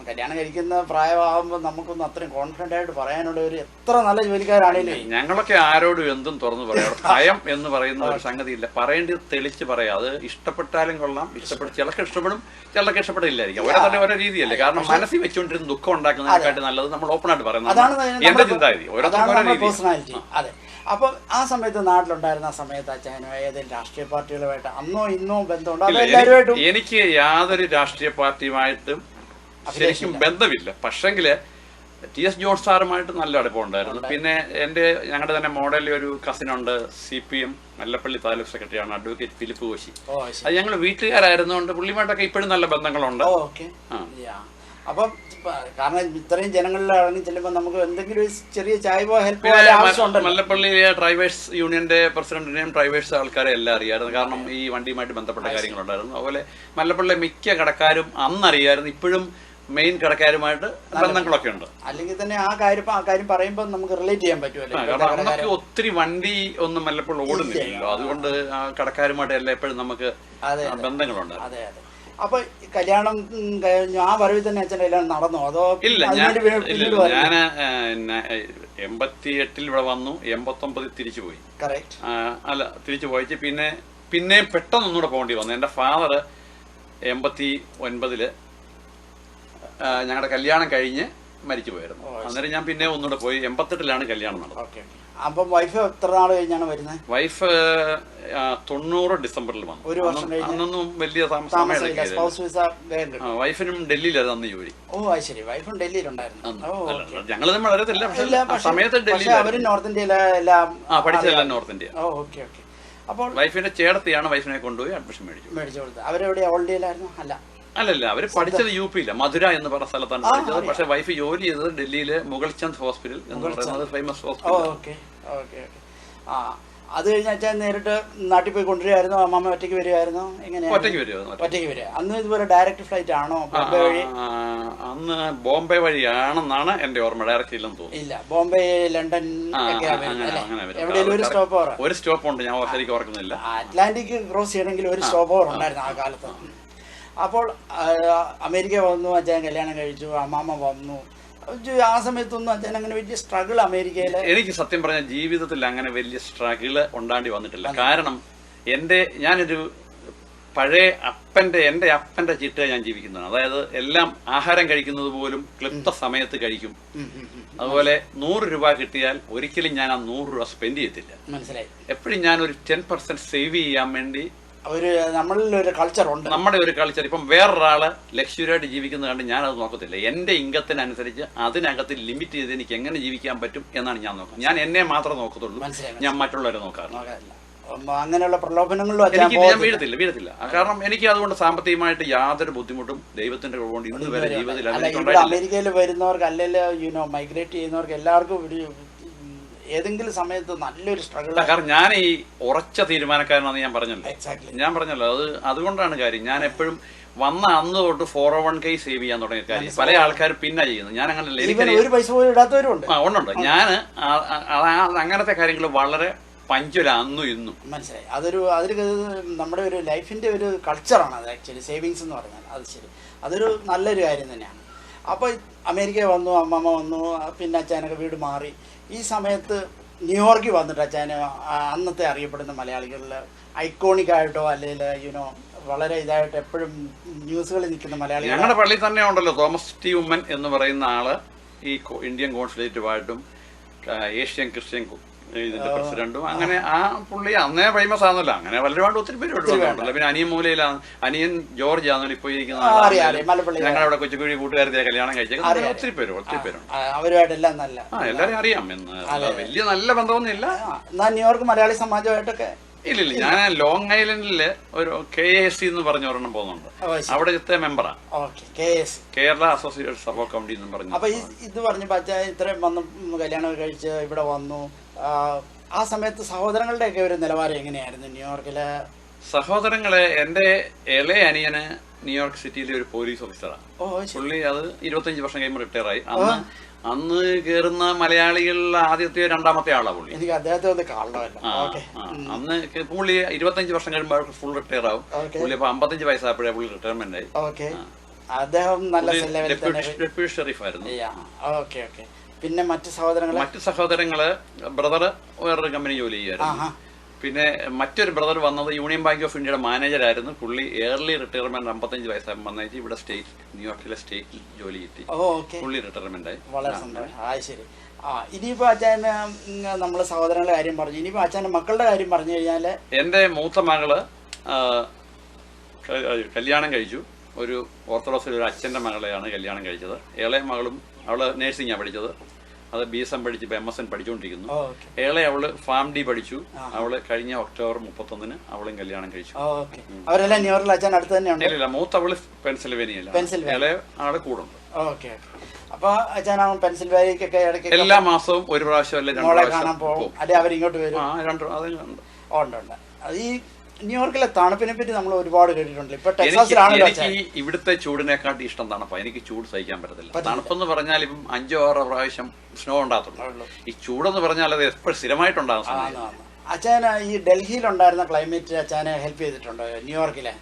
കല്യാണം കഴിക്കുന്ന പ്രായമാകുമ്പോൾ നമുക്കൊന്നും അത്രയും കോൺഫിഡന്റ് ആയിട്ട് പറയാനുള്ള ഒരു എത്ര നല്ല ജോലിക്കാരാണേലും ഞങ്ങളൊക്കെ ആരോടും എന്തും തുറന്നു പറയാം. ഭയം എന്ന് പറയുന്ന ഒരു സംഗതി ഇല്ല. പറയേണ്ടത് തെളിച്ച് പറയാം. അത് ഇഷ്ടപ്പെട്ടാലും കൊള്ളാം, ചിലർക്ക് ഇഷ്ടപ്പെടും, ചിലർക്ക് ഇഷ്ടപ്പെടില്ലായിരിക്കും. ഓരോ ഓരോ രീതിയല്ലേ. കാരണം മനസ്സിൽ വെച്ചുകൊണ്ടിരുന്ന ദുഃഖം ഉണ്ടാക്കുന്നതിനെക്കാട്ടി നല്ലത് നമ്മൾ ഓപ്പൺ ആയിട്ട് പറയുന്നത് എന്റെ ചിന്താഗതി. ഓരോ പേഴ്സണാലിറ്റി. അതെ. അപ്പം ആ സമയത്ത് നാട്ടിലുണ്ടായിരുന്ന ആ സമയത്ത് അച്ഛനും ഏതെങ്കിലും രാഷ്ട്രീയ പാർട്ടികളുമായിട്ട് അന്നോ ഇന്നോ ബന്ധമുണ്ടോ അതോ എല്ലാവരുമായിട്ടും? എനിക്ക് യാതൊരു രാഷ്ട്രീയ പാർട്ടിയുമായിട്ടും ശരിക്കും ബന്ധമില്ല. പക്ഷെങ്കില് TS ജോർജ് സാറുമായിട്ട് നല്ല അടുപ്പമുണ്ടായിരുന്നു. പിന്നെ ഞങ്ങളുടെ തന്നെ മോഡലിൽ ഒരു കസിനുണ്ട്, CPM മല്ലപ്പള്ളി താലൂക്ക് സെക്രട്ടറിയാണ്, അഡ്വക്കേറ്റ് ഫിലിപ്പ് കോശി. അത് ഞങ്ങൾ വീട്ടുകാരായിരുന്നുകൊണ്ട് പുള്ളിയുമായിട്ടൊക്കെ ഇപ്പോഴും നല്ല ബന്ധങ്ങളുണ്ട്. അപ്പം കാരണം ഇത്രയും ജനങ്ങളിൽ ഇറങ്ങി ചെല്ലുമ്പോൾ നമുക്ക് എന്തെങ്കിലും ഒരു ചെറിയ ചായ്വോ ഹെൽപ്പോ ആവശ്യമുണ്ട്. മല്ലപ്പള്ളി ഡ്രൈവേഴ്സ് യൂണിയന്റെ പ്രസിഡന്റിനെയും ഡ്രൈവേഴ്സ് ആൾക്കാരെ എല്ലാം അറിയായിരുന്നു. കാരണം ഈ വണ്ടിയുമായിട്ട് ബന്ധപ്പെട്ട കാര്യങ്ങളുണ്ടായിരുന്നു. അതുപോലെ മല്ലപ്പള്ളി മിക്ക കടക്കാരും അന്നറിയായിരുന്നു. ഇപ്പോഴും മെയിൻ കടക്കാരുമായിട്ട് ബന്ധങ്ങളൊക്കെ ഉണ്ട്. അല്ലെങ്കിൽ തന്നെ ആ കാര്യം പറയുമ്പോൾ നമുക്ക് റിലേറ്റ് ചെയ്യാൻ പറ്റുമല്ലോ. കാരണം അന്നൊക്കെ ഒത്തിരി വണ്ടി ഒന്നും മല്ലപ്പള്ളി ഓടുന്നില്ലല്ലോ. അതുകൊണ്ട് ആ കടക്കാരുമായിട്ട് എല്ലാം എപ്പോഴും നമുക്ക് ബന്ധങ്ങളുണ്ട്. അതെ അതെ. അപ്പൊ കല്യാണം കഴിഞ്ഞു ആ വരവിൽ തന്നെ അച്ഛൻ കല്യാണം നടന്നോ അതോ? ഇല്ല, ഞാൻ 88 ഇവിടെ വന്നു, 89 തിരിച്ചു പോയി. അല്ല, തിരിച്ചു പോയിട്ട് പിന്നെ പെട്ടെന്ന് ഒന്നുകൂടെ പോകേണ്ടി വന്നു. എന്റെ ഫാദർ 89 ഞങ്ങളുടെ കല്യാണം കഴിഞ്ഞ് മരിച്ചു പോയിരുന്നു. അന്നേരം ഞാൻ പിന്നെ ഒന്നുകൂടെ പോയി. 88 കല്യാണം നടന്നത്. അപ്പം വൈഫ് എത്ര നാൾ കഴിഞ്ഞാണ് വരുന്നത്? വൈഫ് 90 ഡിസംബറിൽ വന്നു. ഒരു വർഷം കഴിഞ്ഞ്. അന്നൊന്നും വലിയ വൈഫിനും ഡൽഹിയിലായിരുന്നു അന്ന് ജോലി. ശരി. വൈഫും ഡൽഹിയിലുണ്ടായിരുന്നു. ഞങ്ങൾ തമ്മിൽ അറിയത്തില്ല. പക്ഷേ സമയത്ത് ഡൽഹിയിൽ അവര് നോർത്ത് ഇന്ത്യയിലെല്ലാം പഠിച്ചതെല്ലാം നോർത്ത് ഇന്ത്യ. അപ്പോൾ വൈഫിന്റെ ചേട്ടത്തിയാണ് വൈഫിനെ കൊണ്ടുപോയി അഡ്മിഷൻ മേടിച്ചു കൊടുത്തത്. അവരെവിടെ ഓൾ ഇന്ത്യയിലായിരുന്നു? അല്ലല്ല, അവര് പഠിച്ചത് UP-യില്ല, മധുര എന്ന് പറഞ്ഞ സ്ഥലത്താണ് പഠിച്ചത്. പക്ഷെ വൈഫ് ജോലി ചെയ്തത് ഡൽഹിയിലെ മുഗൾചന്ദ് ഹോസ്പിറ്റൽ എന്ന് പറയുന്നത് ഫേമസ് ഹോസ്പിറ്റൽ. അത് കഴിഞ്ഞാൽ നേരിട്ട് നാട്ടിൽ പോയി കൊണ്ടുവരുമായിരുന്നു? അമ്മ ഒറ്റയ്ക്ക് വരുമായിരുന്നു? എങ്ങനെയാ? ഒറ്റയ്ക്ക് വരിക. അന്ന് ഇതുപോലെ ഡയറക്റ്റ് ഫ്ലൈറ്റ് ആണോ? ബോംബെ വഴി? അന്ന് ബോംബെ വഴിയാണെന്നാണ് എന്റെ ഓർമ്മ. ഡയറക്റ്റ് ഇല്ലെന്ന് തോന്നുന്നു. ഇല്ല, ബോംബെ, ലണ്ടൻ എവിടെയെങ്കിലും ഒരു സ്റ്റോപ്പ് ഓവർ? ഒരു സ്റ്റോപ്പ് ഉണ്ട്, ഞാൻ ശരിക്കും ഓർക്കുന്നില്ല. അറ്റ്ലാന്റിക് ക്രോസ് ചെയ്യണമെങ്കിൽ ഒരു സ്റ്റോപ്പ് ഓവർ ഉണ്ടായിരുന്നു ആ കാലത്ത്. അപ്പോൾ അമേരിക്ക വന്നു, അച്ഛൻ കല്യാണം കഴിച്ചു, അമ്മാമ്മ വന്നു. ആ സമയത്തൊന്നും അച്ഛൻ അങ്ങനെ വലിയ സ്ട്രഗിൾ അമേരിക്കയില്? എനിക്ക് സത്യം പറഞ്ഞ ജീവിതത്തിൽ അങ്ങനെ വലിയ സ്ട്രഗിള് ഉണ്ടാണ്ടി വന്നിട്ടില്ല. കാരണം ഞാനൊരു പഴയ എന്റെ അപ്പന്റെ ചിട്ട ഞാൻ ജീവിക്കുന്നതാണ്. അതായത് എല്ലാം ആഹാരം കഴിക്കുന്നത് പോലും ക്ലിപ്ത സമയത്ത് കഴിക്കും. അതുപോലെ 100 രൂപ കിട്ടിയാൽ ഒരിക്കലും ഞാൻ ആ 100 രൂപ സ്പെൻഡ് ചെയ്യത്തില്ല. മനസ്സിലായി. എപ്പോഴും ഞാൻ ഒരു 10% സേവ് ചെയ്യാൻ വേണ്ടി നമ്മുടെ ഒരു കൾച്ചർ. ഇപ്പം വേറൊരാള് ലക്ഷ്വറിയായിട്ട് ജീവിക്കുന്നത് കണ്ട് ഞാനത് നോക്കത്തില്ല. എന്റെ ഇൻകത്തിനനുസരിച്ച് അതിനകത്ത് ലിമിറ്റ് ചെയ്ത് എനിക്ക് എങ്ങനെ ജീവിക്കാൻ പറ്റും എന്നാണ് ഞാൻ നോക്കുന്നത്. ഞാൻ എന്നെ മാത്രമേ നോക്കത്തുള്ളൂ, ഞാൻ മറ്റുള്ളവരെ നോക്കാറില്ല. അങ്ങനെയുള്ള പ്രലോഭനങ്ങളിലും ഞാൻ വീഴത്തില്ല. കാരണം എനിക്ക് അതുകൊണ്ട് സാമ്പത്തികമായിട്ട് യാതൊരു ബുദ്ധിമുട്ടും ദൈവത്തിന്റെ കൊണ്ട് ഇന്ന് വരെ ജീവിതത്തിൽ. അമേരിക്കയിൽ വരുന്നവർക്ക് അല്ലെങ്കിൽ മൈഗ്രേറ്റ് ചെയ്യുന്നവർക്ക് എല്ലാവർക്കും ഏതെങ്കിലും സമയത്ത് നല്ലൊരു സ്ട്രഗിൾ. കാരണം ഞാൻ ഈ ഉറച്ച തീരുമാനക്കാരനാണെന്ന് ഞാൻ പറഞ്ഞല്ലോ. അതുകൊണ്ടാണ് കാര്യം. ഞാൻ എപ്പോഴും വന്ന അന്ന് തൊട്ട് 401k സേവ് ചെയ്യാൻ തുടങ്ങിയ കാര്യം പല ആൾക്കാരും പിന്നെ ചെയ്യുന്നത്. ഞാൻ അങ്ങനെ ഒരു പൈസ പോലും ഇടാത്തവരുണ്ട്. ഉണ്ട്. ഞാൻ അങ്ങനത്തെ കാര്യങ്ങൾ വളരെ പഞ്ചുല അന്നും ഇന്നും. മനസ്സിലായി. അതൊരു നമ്മുടെ ഒരു ലൈഫിന്റെ ഒരു കൾച്ചറാണ് അത് ആക്ച്വലി, സേവിങ്സ് എന്ന് പറഞ്ഞാൽ. അത് ശരി, അതൊരു നല്ലൊരു കാര്യം തന്നെയാണ്. അപ്പോൾ അമേരിക്ക വന്നു, അമ്മമ്മ വന്നു, പിന്നെ അച്ഛനൊക്കെ വീട് മാറി. ഈ സമയത്ത് ന്യൂയോർക്കിൽ വന്നിട്ട് അച്ഛന് അന്നത്തെ അറിയപ്പെടുന്ന മലയാളികളിൽ ഐക്കോണിക് ആയിട്ടോ അല്ലെങ്കിൽ വളരെ ഇതായിട്ട് എപ്പോഴും ന്യൂസുകളിൽ നിൽക്കുന്ന മലയാളികൾ ഞങ്ങളുടെ പള്ളിയിൽ തന്നെ ഉണ്ടല്ലോ. തോമസ് ടി ഉമ്മൻ എന്ന് പറയുന്ന ആള് ഈ ഇന്ത്യൻ കോൺസുലേറ്റുമായിട്ടും ഏഷ്യൻ ക്രിസ്ത്യൻ ഇതിന്റെ പ്രസിഡന്റും അങ്ങനെ ആ പുള്ളി അന്നേ ഫേമസ് ആണല്ലോ. അങ്ങനെ ഒരുപാട് ഒത്തിരി പേര് ഉണ്ടല്ലോ. പിന്നെ അനിയൻ മൂലയിലാണ്, അനിയൻ ജോർജ് ആണെന്നല്ലോ ഇപ്പോൾ ഇരിക്കുന്ന. ഞങ്ങളവിടെ കൊച്ചുകുഴി കൂട്ടുകാരത്തെ കല്യാണം കഴിച്ചത് ഒത്തിരി പേരുണ്ട്. അവരുമായിട്ടെല്ലാം നല്ല എല്ലാവരും അറിയാം. എന്ന് വലിയ നല്ല ബന്ധമൊന്നും ഇല്ല. ന്യൂയോർക്ക് മലയാളി സമാജമായിട്ടൊക്കെ ഇല്ലില്ല. ഞാൻ ലോങ് ഐലൻഡില് ഒരു KAC എന്ന് പറഞ്ഞ ഒരെണ്ണം പോകുന്നുണ്ട്. അവിടുത്തെ മെമ്പറാണ്, കേരള അസോസിയേറ്റ്സ് ഓഫ് കൗണ്ടി എന്ന് പറഞ്ഞു. അപ്പൊ ഇത് പറഞ്ഞപ്പോ അച്ഛൻ ഇത്രയും വന്ന് കല്യാണം കഴിച്ച് ഇവിടെ വന്നു. ആ സമയത്ത് സഹോദരങ്ങളുടെ ഒക്കെ ഒരു നിലവാരം എങ്ങനെയായിരുന്നു ന്യൂയോർക്കില്? സഹോദരങ്ങള് എന്റെ ഇളയ അനിയന് ന്യൂയോർക്ക് സിറ്റിയിലെ ഒരു പോലീസ് ഓഫീസറാണ്. പുള്ളി അത് 25 വർഷം കഴിയുമ്പോൾ റിട്ടയർ ആയി. അന്ന് കേറുന്ന മലയാളികളിൽ ആദ്യത്തെ രണ്ടാമത്തെ ആളാ പുള്ളി. എനിക്ക് അദ്ദേഹത്തെ ഒന്ന് കാണണമല്ലോ. അന്ന് പുള്ളി 25 വർഷം കഴിയുമ്പോൾ ഫുൾ റിട്ടയർ ആവും. പുള്ളി ഇപ്പൊ 55 വയസ്സായപ്പോഴേ പുള്ളി റിട്ടയർമെന്റ് ആയി. അദ്ദേഹം നല്ല ഡെപ്യൂട്ടി ഷെറീഫ് ആയിരുന്നു. പിന്നെ മറ്റു സഹോദരങ്ങള് ബ്രദറ് വേറൊരു കമ്പനി ജോലി ചെയ്യുമായിരുന്നു. പിന്നെ മറ്റൊരു ബ്രദർ വന്നത് യൂണിയൻ ബാങ്ക് ഓഫ് ഇന്ത്യയുടെ മാനേജറായിരുന്നു. പുള്ളി ഏർലി റിട്ടയർമെന്റ് 55 വയസ്സാകുമ്പോൾ വന്നേച്ച് ഇവിടെ ന്യൂയോർക്കിലെ സ്റ്റേറ്റിൽ ജോലി കിട്ടി. പുള്ളി റിട്ടയർമെന്റ് ആയി. വളരെ സന്തോഷം. ശരി. ഇനിയിപ്പോൾ അച്ഛന് നമ്മൾ സഹോദരങ്ങളുടെ കാര്യം പറഞ്ഞു, ഇനിയിപ്പോൾ അച്ഛൻ്റെ മക്കളുടെ കാര്യം പറഞ്ഞു കഴിഞ്ഞാൽ എൻ്റെ മൂത്ത മകള് കല്യാണം കഴിച്ചു. ഒരു ഓർത്തഡോക്സിൽ ഒരു അച്ഛൻ്റെ മകളെയാണ് കല്യാണം കഴിച്ചത്. ഇളയ മകളും അവള് നേഴ്സിംഗാണ് പഠിച്ചത്. അത് BSM പഠിച്ച് ഇപ്പോൾ MSN പഠിച്ചുകൊണ്ടിരിക്കുന്നു. അവള് ഫാം ഡി പഠിച്ചു. അവള് കഴിഞ്ഞ ഒക്ടോബർ 31 അവളും കല്യാണം കഴിച്ചു. അവരെല്ലാം ന്യൂയോർക്കിൽ അച്ഛൻ അടുത്ത് തന്നെയാണ്? ഇല്ല, മൂത്ത അവള് പെൻസിൽവേനിയയിലാണ്, ഇളയ ആള് കൂടുണ്ട്. ഓക്കെ. അപ്പൊ അച്ഛൻ പെൻസിൽവേനിയക്കൊക്കെ ഇടയ്ക്ക് എല്ലാ മാസവും ഒരു പ്രാവശ്യം അല്ലെ 2 പ്രാവശ്യം കാണാൻ പോകും, അല്ലെ അവരിങ്ങോട്ട് വരും? ഉണ്ട്. ഈ ന്യൂയോർക്കിലെ തണുപ്പിനെ പറ്റി നമ്മൾ ഒരുപാട് കേട്ടിട്ടുണ്ട്. ഇപ്പൊ ടെക്സാസിലാണ്. എനിക്ക് ഇവിടുത്തെ ചൂടിനെക്കാട്ടി ഇഷ്ടം തണുപ്പാണ്. എനിക്ക് ചൂട് സഹിക്കാൻ പറ്റത്തില്ല. തണുപ്പെന്ന് പറഞ്ഞാൽ ഇപ്പം 5-6 പ്രാവശ്യം സ്നോ ഉണ്ടാകത്തുള്ളൂ. ഈ ചൂടെന്ന് പറഞ്ഞാൽ അത് എപ്പോഴും സ്ഥിരമായിട്ടുണ്ടാകും. അച്ഛന് ഈ ഡൽഹിയിലുണ്ടായിരുന്ന ക്ലൈമറ്റ് അച്ഛനെ ഹെൽപ്പ് ചെയ്തിട്ടുണ്ടോ? ന്യൂയോർക്കിലെ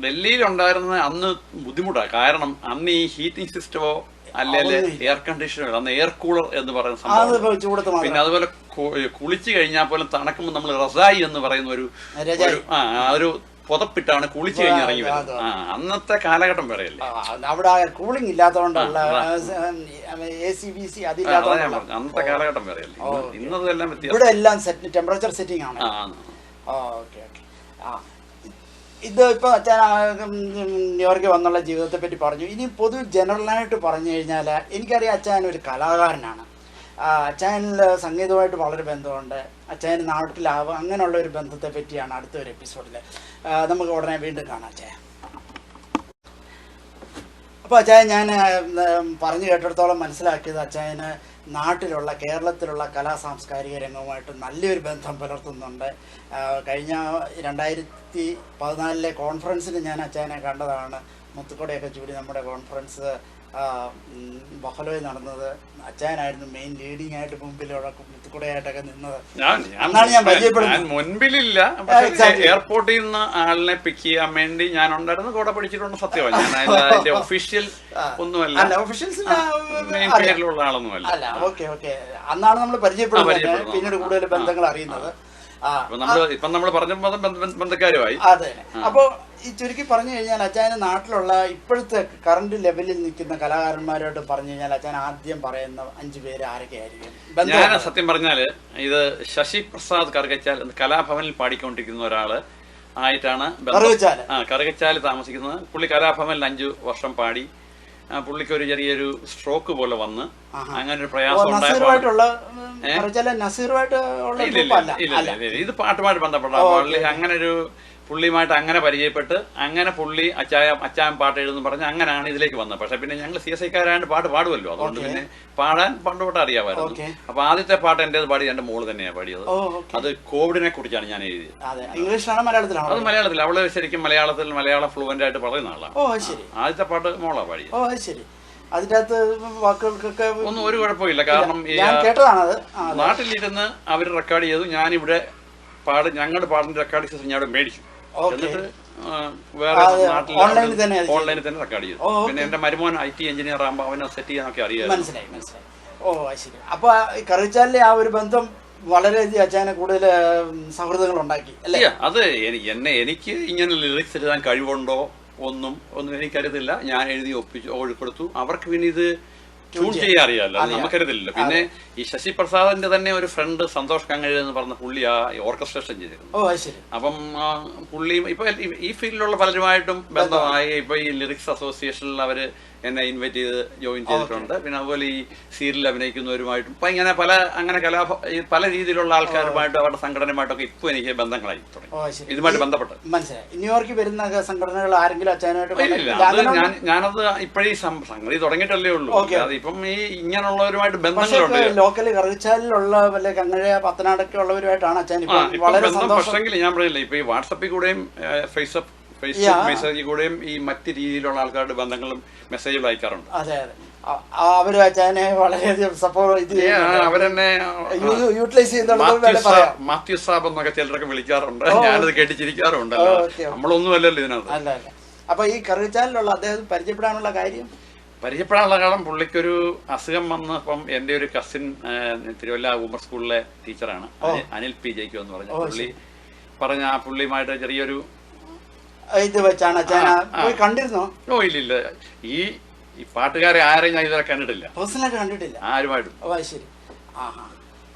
ഡൽഹിയിലുണ്ടായിരുന്ന അന്ന് ബുദ്ധിമുട്ടാണ്. കാരണം അന്ന് ഈ ഹീറ്റിംഗ് സിസ്റ്റമോ അല്ലെങ്കിൽ എയർ കണ്ടീഷനോ, അന്ന് എയർ കൂളർ എന്ന് പറയുന്ന സംഭവം. പിന്നെ അതുപോലെ കുളിച്ചു കഴിഞ്ഞാൽ പോലും തണുക്കുമ്പോൾ നമ്മൾ റസായി എന്ന് പറയുന്ന ഒരു പുതപ്പിട്ടാണ് കുളിച്ചു കഴിഞ്ഞ് ഇറങ്ങി വരുന്നത്. അന്നത്തെ കാലഘട്ടം വരെയല്ലേ. അവിടെ കൂളിംഗ് ഇല്ലാത്തതുകൊണ്ടുള്ള അന്നത്തെ കാലഘട്ടം വരെയല്ലേ. ഇന്നതെല്ലാം ഇവിടെ എല്ലാം ടെമ്പറേച്ചർ സെറ്റിംഗ് ആണ്. ഓക്കെ. ഇത് ഇപ്പോൾ അച്ഛൻ ന്യൂയോർക്കിൽ വന്നുള്ള ജീവിതത്തെ പറ്റി പറഞ്ഞു. ഇനി പൊതു ജനറലായിട്ട് പറഞ്ഞു കഴിഞ്ഞാൽ എനിക്കറിയാം അച്ഛൻ ഒരു കലാകാരനാണ്. അച്ഛനിൽ സംഗീതവുമായിട്ട് വളരെ ബന്ധമുണ്ട്. അച്ഛന് നാട്ടിലാവുക അങ്ങനെയുള്ള ഒരു ബന്ധത്തെ പറ്റിയാണ് അടുത്ത ഒരു എപ്പിസോഡിൽ. നമുക്ക് ഉടനെ വീണ്ടും കാണാം അച്ഛൻ. അപ്പോൾ അച്ഛൻ ഞാൻ പറഞ്ഞു കേട്ടിടത്തോളം മനസ്സിലാക്കിയത് അച്ഛന് നാട്ടിലുള്ള കേരളത്തിലുള്ള കലാ സാംസ്കാരിക രംഗവുമായിട്ട് നല്ലൊരു ബന്ധം പുലർത്തുന്നുണ്ട്. കഴിഞ്ഞ 2014 കോൺഫറൻസിൽ ഞാൻ അച്ഛനെ കണ്ടതാണ്. മുത്തുക്കോടയൊക്കെ ചൂടി നമ്മുടെ കോൺഫറൻസ് ബഫലോയിൽ നടന്നത്. അച്ഛനായിരുന്നു മെയിൻ ലീഡിംഗ് ആയിട്ട് മുമ്പിലുള്ള മുത്തുക്കോടയായിട്ടൊക്കെ നിന്നത്. അന്നാണ് ഞാൻ പരിചയപ്പെടുന്നത്. മുൻപിലില്ല, എയർപോർട്ടിൽ നിന്ന് ആളിനെ പിക്ക് ചെയ്യാൻ വേണ്ടി ഞാൻ ഉണ്ടായിരുന്നു. കൂടെ പഠിച്ചിട്ടുണ്ട്. സത്യമാണ്. ഞാൻ അതിന്റെ ഒഫീഷ്യൽ ഒന്നുമല്ല, മെയിൻ പേരിലുള്ള ആളൊന്നുമല്ല. ഓക്കെ. അന്നാണ് നമ്മൾ പരിചയപ്പെടുന്നത്. പിന്നീട് കൂടുതൽ ബന്ധങ്ങൾ അറിയുന്നത്. ഇപ്പം നമ്മൾ പറഞ്ഞ ബന്ധക്കാരുമായി. അതെ. അപ്പോ ഈ ചുരുക്കി പറഞ്ഞു കഴിഞ്ഞാൽ അച്ഛന് നാട്ടിലുള്ള ഇപ്പോഴത്തെ കറണ്ട് ലെവലിൽ നിൽക്കുന്ന കലാകാരന്മാരോട് പറഞ്ഞു കഴിഞ്ഞാൽ അച്ഛൻ ആദ്യം പറയുന്ന 5 പേര് ആരൊക്കെയായിരിക്കും? ഞാൻ സത്യം പറഞ്ഞാല് ഇത് ശശി പ്രസാദ് കറുകച്ചാൽ കലാഭവനിൽ പാടിക്കൊണ്ടിരിക്കുന്ന ഒരാള് ആയിട്ടാണ് കറുകച്ചാല് താമസിക്കുന്നത്. പുള്ളി കലാഭവനിൽ 5 വർഷം പാടി. പുള്ളിക്ക് ഒരു ചെറിയൊരു സ്ട്രോക്ക് പോലെ വന്ന് അങ്ങനെ ഒരു പ്രയാസം ഇത് പാട്ടുമായിട്ട് ബന്ധപ്പെട്ട അങ്ങനെ ഒരു പുള്ളിയുമായിട്ട് അങ്ങനെ പരിചയപ്പെട്ട് അങ്ങനെ പുള്ളി അച്ചായൻ പാട്ട് എഴുതുന്നു പറഞ്ഞ് അങ്ങനെയാണ് ഇതിലേക്ക് വന്നത്. പക്ഷെ പിന്നെ ഞങ്ങൾ CSIക്കാരായിട്ട് പാട്ട് പാടുമല്ലോ, അതുകൊണ്ട് പിന്നെ പാടാൻ പണ്ടുതൊട്ട് അറിയാമായിരുന്നു. അപ്പൊ ആദ്യത്തെ പാട്ട് എന്റേത് പാടി എന്റെ മോള് തന്നെയാണ് പാടിയത്. അത് കോവിഡിനെ കുറിച്ചാണ് ഞാൻ എഴുതിയത്. അത് മലയാളത്തിൽ. അവള് ശരിക്കും മലയാളം ഫ്ലുവന്റ് ആയിട്ട് പറയുന്ന ആളാണ്. ആദ്യത്തെ പാട്ട് മോളാ പാടിയത്. അതിനകത്ത് വാക്കുകൾക്കൊക്കെ ഒന്നും ഒരു കുഴപ്പമില്ല. കാരണം നാട്ടിലിരുന്ന് അവർ റെക്കോർഡ് ചെയ്തു. ഞാനിവിടെ ഞങ്ങളുടെ പാടിന്റെ റെക്കോർഡിംഗ് സിസ്റ്റം ഞാൻ ഇവിടെ മേടിച്ചു. എന്നിട്ട് വേറെ നാട്ടിൽ ഓൺലൈനിൽ തന്നെ റെക്കോർഡ് ചെയ്തു. പിന്നെ എന്റെ മരുമോൻ IT എഞ്ചിനീയർ ആകുമ്പോൾ അവനെ സെറ്റ് ചെയ്യാനൊക്കെ അറിയാം. മനസ്സിലായി. ശരി. അപ്പൊ കറിച്ചാലിലെ ആ ഒരു ബന്ധം വളരെയധികം അച്ഛനെ കൂടുതൽ സൗഹൃദങ്ങൾ ഉണ്ടാക്കി അല്ലേ? അത് എനിക്ക് ഇങ്ങനെ ലിറിക്സ് എഴുതാൻ കഴിവുണ്ടോ ഒന്നും എനിക്കറിയത്തില്ല. ഞാൻ എഴുതി കൊടുത്തു. അവർക്ക് പിന്നെ ഇത് ട്യൂൺ ചെയ്യാൻ അറിയാമല്ലോ, നമുക്കറിയത്തില്ലല്ലോ. പിന്നെ ഈ ശശി പ്രസാദിന്റെ തന്നെ ഒരു ഫ്രണ്ട് സന്തോഷ് കങ്ങഴി എന്ന് പറഞ്ഞ പുള്ളി ആ ഓർക്കസ്ട്രേഷൻ ചെയ്തിരുന്നു. അപ്പം പുള്ളി ഇപ്പൊ ഈ ഫീൽഡിലുള്ള പലരുമായിട്ടും ബന്ധമായി. ഇപ്പൊ ഈ ലിറിക്സ് അസോസിയേഷനിൽ അവര് എന്നെ ഇൻവൈറ്റ് ചെയ്ത് ജോയിൻ ചെയ്തിട്ടുണ്ട്. പിന്നെ അതുപോലെ ഈ സീരിയൽ അഭിനയിക്കുന്നവരുമായിട്ടും ഇപ്പൊ ഇങ്ങനെ പല രീതിയിലുള്ള ആൾക്കാരുമായിട്ടും അവരുടെ സംഘടനയുമായിട്ടൊക്കെ ഇപ്പൊ എനിക്ക് ബന്ധങ്ങളായി തുടങ്ങി ഇതുമായിട്ട് ബന്ധപ്പെട്ട്. മനസ്സിലായി. ന്യൂയോർക്കിൽ വരുന്ന സംഘടനകൾ ആരെങ്കിലും അച്ഛനായിട്ട് ഞാനത് ഇപ്പോഴേ സംഗതി തുടങ്ങിയിട്ടല്ലേ ഉള്ളൂ. അതിപ്പം ഈ ഇങ്ങനെയുള്ളവരുമായിട്ട് ബന്ധങ്ങളുണ്ട്. ലോക്കൽ കറിച്ചാലിലുള്ള വല്ല കങ്ങഴ പത്തനാടൊക്കെ ഉള്ളവരുമായിട്ടാണ് അച്ഛൻ പക്ഷെങ്കിൽ ഞാൻ പറയില്ല. ഇപ്പൊ ഈ വാട്സപ്പിൽ കൂടെയും ഫേസ്ബുക്ക് മെസ്സേജിൽ കൂടെയും ഈ മറ്റ് രീതിയിലുള്ള ആൾക്കാരുടെ ബന്ധങ്ങളും മെസ്സേജുകൾ അയക്കാറുണ്ട്. അതെ. അവര് അച്ഛനെ വളരെയധികം അവരെന്നെ യൂട്ടിലൈസ് മാത്യു സാബ് എന്നൊക്കെ ചിലരൊക്കെ വിളിക്കാറുണ്ട്. ഞാനത് കേട്ടിച്ചിരിക്കാറുണ്ട്. നമ്മളൊന്നുമല്ലല്ലോ ഇതിനകത്ത്. അല്ല. അപ്പൊ ഈ കറിച്ചാലിലുള്ള അദ്ദേഹം പരിചയപ്പെടാനുള്ള കാരണം പുള്ളിക്കൊരു അസുഖം വന്നപ്പം എൻ്റെ ഒരു കസിൻ തിരുവല്ല വുമർ സ്കൂളിലെ ടീച്ചറാണ്, അനിൽ P. ജയ്ക്കോ എന്ന് പറഞ്ഞ പുള്ളി പറഞ്ഞ ആ പുള്ളിയുമായിട്ട് ചെറിയൊരു ഇത് വെച്ചാണ് കണ്ടിരുന്നോ? ഇല്ല. ഈ പാട്ടുകാരെ ആരെയും ഞാൻ ഇതുവരെ കണ്ടിട്ടില്ല, പേഴ്സണലായിട്ട് കണ്ടിട്ടില്ല ആരുമായിട്ടും. ശരി.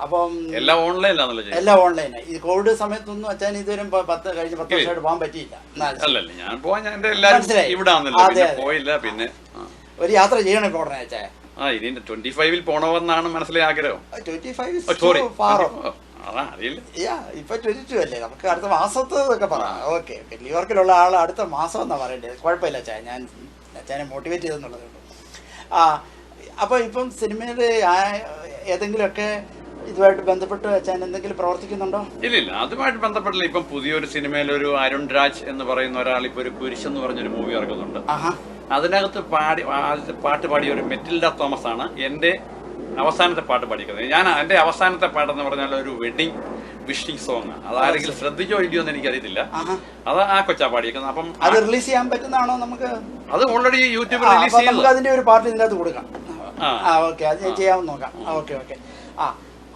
അപ്പം എല്ലാം ഓൺലൈനിലാണല്ലോ ചെയ്യുന്നത്. എല്ലാം ഓൺലൈനായി. ഈ കോവിഡ് സമയത്തൊന്നും അച്ഛൻ ഇതുവരെ കഴിഞ്ഞ 10 വർഷമായിട്ട് പോകാൻ പറ്റിയില്ല. അല്ലല്ല, ഞാൻ പോവാൻ എന്റെ എല്ലാവരും ഇവിടെ ആണല്ലോ, പോയില്ല. പിന്നെ ഒരു യാത്ര ചെയ്യണം ഇപ്പൊ ഉടനെ അച്ഛാ. ഇനി 25 പോണമെന്നാണ് മനസ്സിലെ ആഗ്രഹം. 25 അറിയില്ല, ഇപ്പൊ 22 അല്ലേ, നമുക്ക് അടുത്ത മാസത്തൊക്കെ പറയാം. ഓക്കെ, ന്യൂയോർക്കിലുള്ള ആൾ അടുത്ത മാസം എന്നാ പറയേണ്ടത്. കുഴപ്പമില്ല അച്ഛാ, ഞാൻ അച്ഛനെ മോട്ടിവേറ്റ് ചെയ്തെന്നുള്ളതേ ഉള്ളൂ. അപ്പൊ ഇപ്പം സിനിമയിൽ ഏതെങ്കിലുമൊക്കെ ഇതുമായിട്ട് ബന്ധപ്പെട്ട് അച്ഛൻ എന്തെങ്കിലും പ്രവർത്തിക്കുന്നുണ്ടോ? ഇല്ലില്ല, അതുമായിട്ട് ബന്ധപ്പെട്ടില്ല. ഇപ്പം പുതിയൊരു സിനിമയിൽ ഒരു അരുൺ രാജ് എന്ന് പറയുന്ന ഒരാൾ ഇപ്പൊ ഒരു കുരിശ് എന്ന് പറഞ്ഞൊരു മൂവി ഇറക്കുന്നുണ്ട്. അതിനകത്ത് പാട്ട് പാടിയ ഒരു മെറ്റിൽഡ തോമസ് ആണ് എന്റെ അവസാനത്തെ പാട്ട് പാടിക്കുന്നത്. ഞാൻ എന്റെ അവസാനത്തെ പാട്ടെന്ന് പറഞ്ഞാൽ ഒരു വെഡിങ് വിഷിംഗ് സോങ്. അതാരെങ്കിലും ശ്രദ്ധിച്ചോ ഇല്ലയോ എന്ന് എനിക്കറിയത്തില്ല. അത് ആ കൊച്ചാ പാടിയേക്കുന്നത്. അപ്പം അത് റിലീസ് ചെയ്യാൻ പറ്റുന്നതാണോ നമുക്ക്? അത് ഓൾറെഡി യൂട്യൂബിൽ റിലീസ് ചെയ്തു. നമുക്ക് അതിന്റെ ഒരു പാർട്ട് ഇതിനകത്ത് കൊടുക്കാം. ഓക്കെ, അത് ചെയ്യാമെന്ന് നോക്കാം. ഓക്കെ.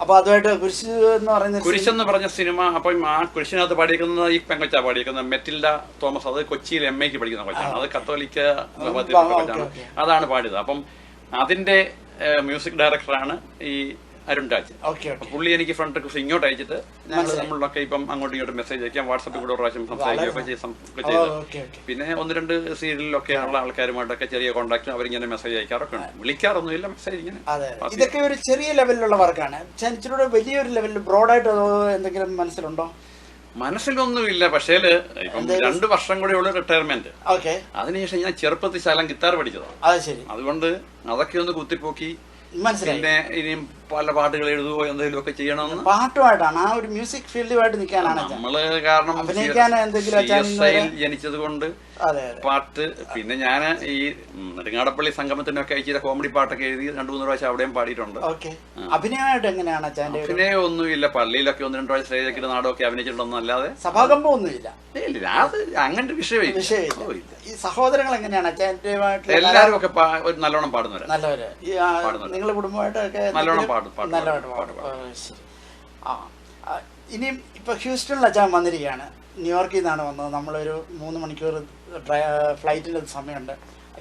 അപ്പൊ അതുമായിട്ട് കുരിശ് എന്ന് പറഞ്ഞ സിനിമ. അപ്പം ആ കുരിശിനകത്ത് പാടിയിരിക്കുന്നത് ഈ പെങ്കൊച്ചാ പാടിയിരിക്കുന്നത് മെറ്റിൽഡ തോമസ്. അത് കൊച്ചിയിൽ MA പഠിക്കുന്ന കൊച്ചാണ്. അത് കത്തോലിക്ക കൊച്ചാണ്. അതാണ് പാടിയത്. അപ്പം അതിന്റെ മ്യൂസിക് ഡയറക്ടറാണ് ഈ അരുൺ രാജ്. പുള്ളി എനിക്ക് ഫ്രണ്ട് റിക്വസ്റ്റ് ഇങ്ങോട്ട് അയച്ചിട്ട് നമ്മളൊക്കെ ഇപ്പം അങ്ങോട്ടും ഇങ്ങോട്ടും മെസ്സേജ് അയക്കാം, വാട്സപ്പിൽ കൂടെ പ്രാവശ്യം സംസാരിക്കുകയൊക്കെ ചെയ്ത്. പിന്നെ 1-2 സീരിയലിലൊക്കെ ഉള്ള ആൾക്കാരുമായിട്ടൊക്കെ ചെറിയ കോൺടാക്ട് അവരിങ്ങനെ മെസ്സേജ് അയക്കാറൊക്കെ ഉണ്ട്. വിളിക്കാറൊന്നുമില്ല, മെസ്സേജ് ഇങ്ങനെ. ഇതൊക്കെ ഒരു ചെറിയ ലെവലിലുള്ള വർക്കാണ്. ഇച്ചിരി വലിയൊരു ലെവലിൽ ബ്രോഡായിട്ട് എന്തെങ്കിലും മനസ്സിലുണ്ടോ? മനസ്സിലൊന്നുമില്ല. പക്ഷേ ഇപ്പം 2 വർഷം കൂടെ ഉള്ള റിട്ടയർമെന്റ്. അതിനുശേഷം ഞാൻ ചെറുപ്പത്തിൽ ശാലം ഗിത്താർ പഠിച്ചതാണ്. അതുകൊണ്ട് അതൊക്കെ ഒന്ന് കുത്തിപ്പോക്കി പിന്നെ ഇനിയും പല പാട്ടുകൾ എഴുതുകയോ എന്തെങ്കിലും ഒക്കെ ചെയ്യണമെന്ന്. പാട്ടുമായിട്ടാണ് ആ ഒരു മ്യൂസിക് ഫീൽഡുമായിട്ട് നിൽക്കാനാണ് നമ്മള്. കാരണം ജനിച്ചത് കൊണ്ട് പാട്ട്. പിന്നെ ഞാൻ ഈ നെടുങ്ങാടപ്പള്ളി സംഗമത്തിനൊക്കെ ഇച്ചിരി കോമഡി പാട്ടൊക്കെ എഴുതി 2-3 പ്രാവശ്യം അവിടെയും പാടിയിട്ടുണ്ട്. അഭിനയമായിട്ട് എങ്ങനെയാണ്? അഭിനയം ഒന്നുമില്ല. പള്ളിയിലൊക്കെ 1-2 പ്രാവശ്യം സ്റ്റേജൊക്കെ നാടകമൊക്കെ അഭിനയിച്ചിട്ടുണ്ടെന്ന് അല്ലാതെ സഭാകമ്പം ഒന്നുമില്ല. അത് അങ്ങനത്തെ വിഷയമില്ല. ഈ സഹോദരങ്ങൾ എങ്ങനെയാണ്? എല്ലാവരും ഒക്കെ നല്ലോണം പാടുന്നവരാ. നല്ലവര്. നിങ്ങളുടെ കുടുംബമായിട്ടൊക്കെ നല്ലോണം പാടും. ഇനിയും ഇപ്പൊ ഹ്യൂസ്റ്റണിൽ അച്ഛൻ വന്നിരിക്കുകയാണ്. ന്യൂയോർക്കിൽ നിന്നാണ് വന്നത്. നമ്മളൊരു 3 മണിക്കൂർ ഫ്ലൈറ്റിൻ്റെ സമയമുണ്ട്.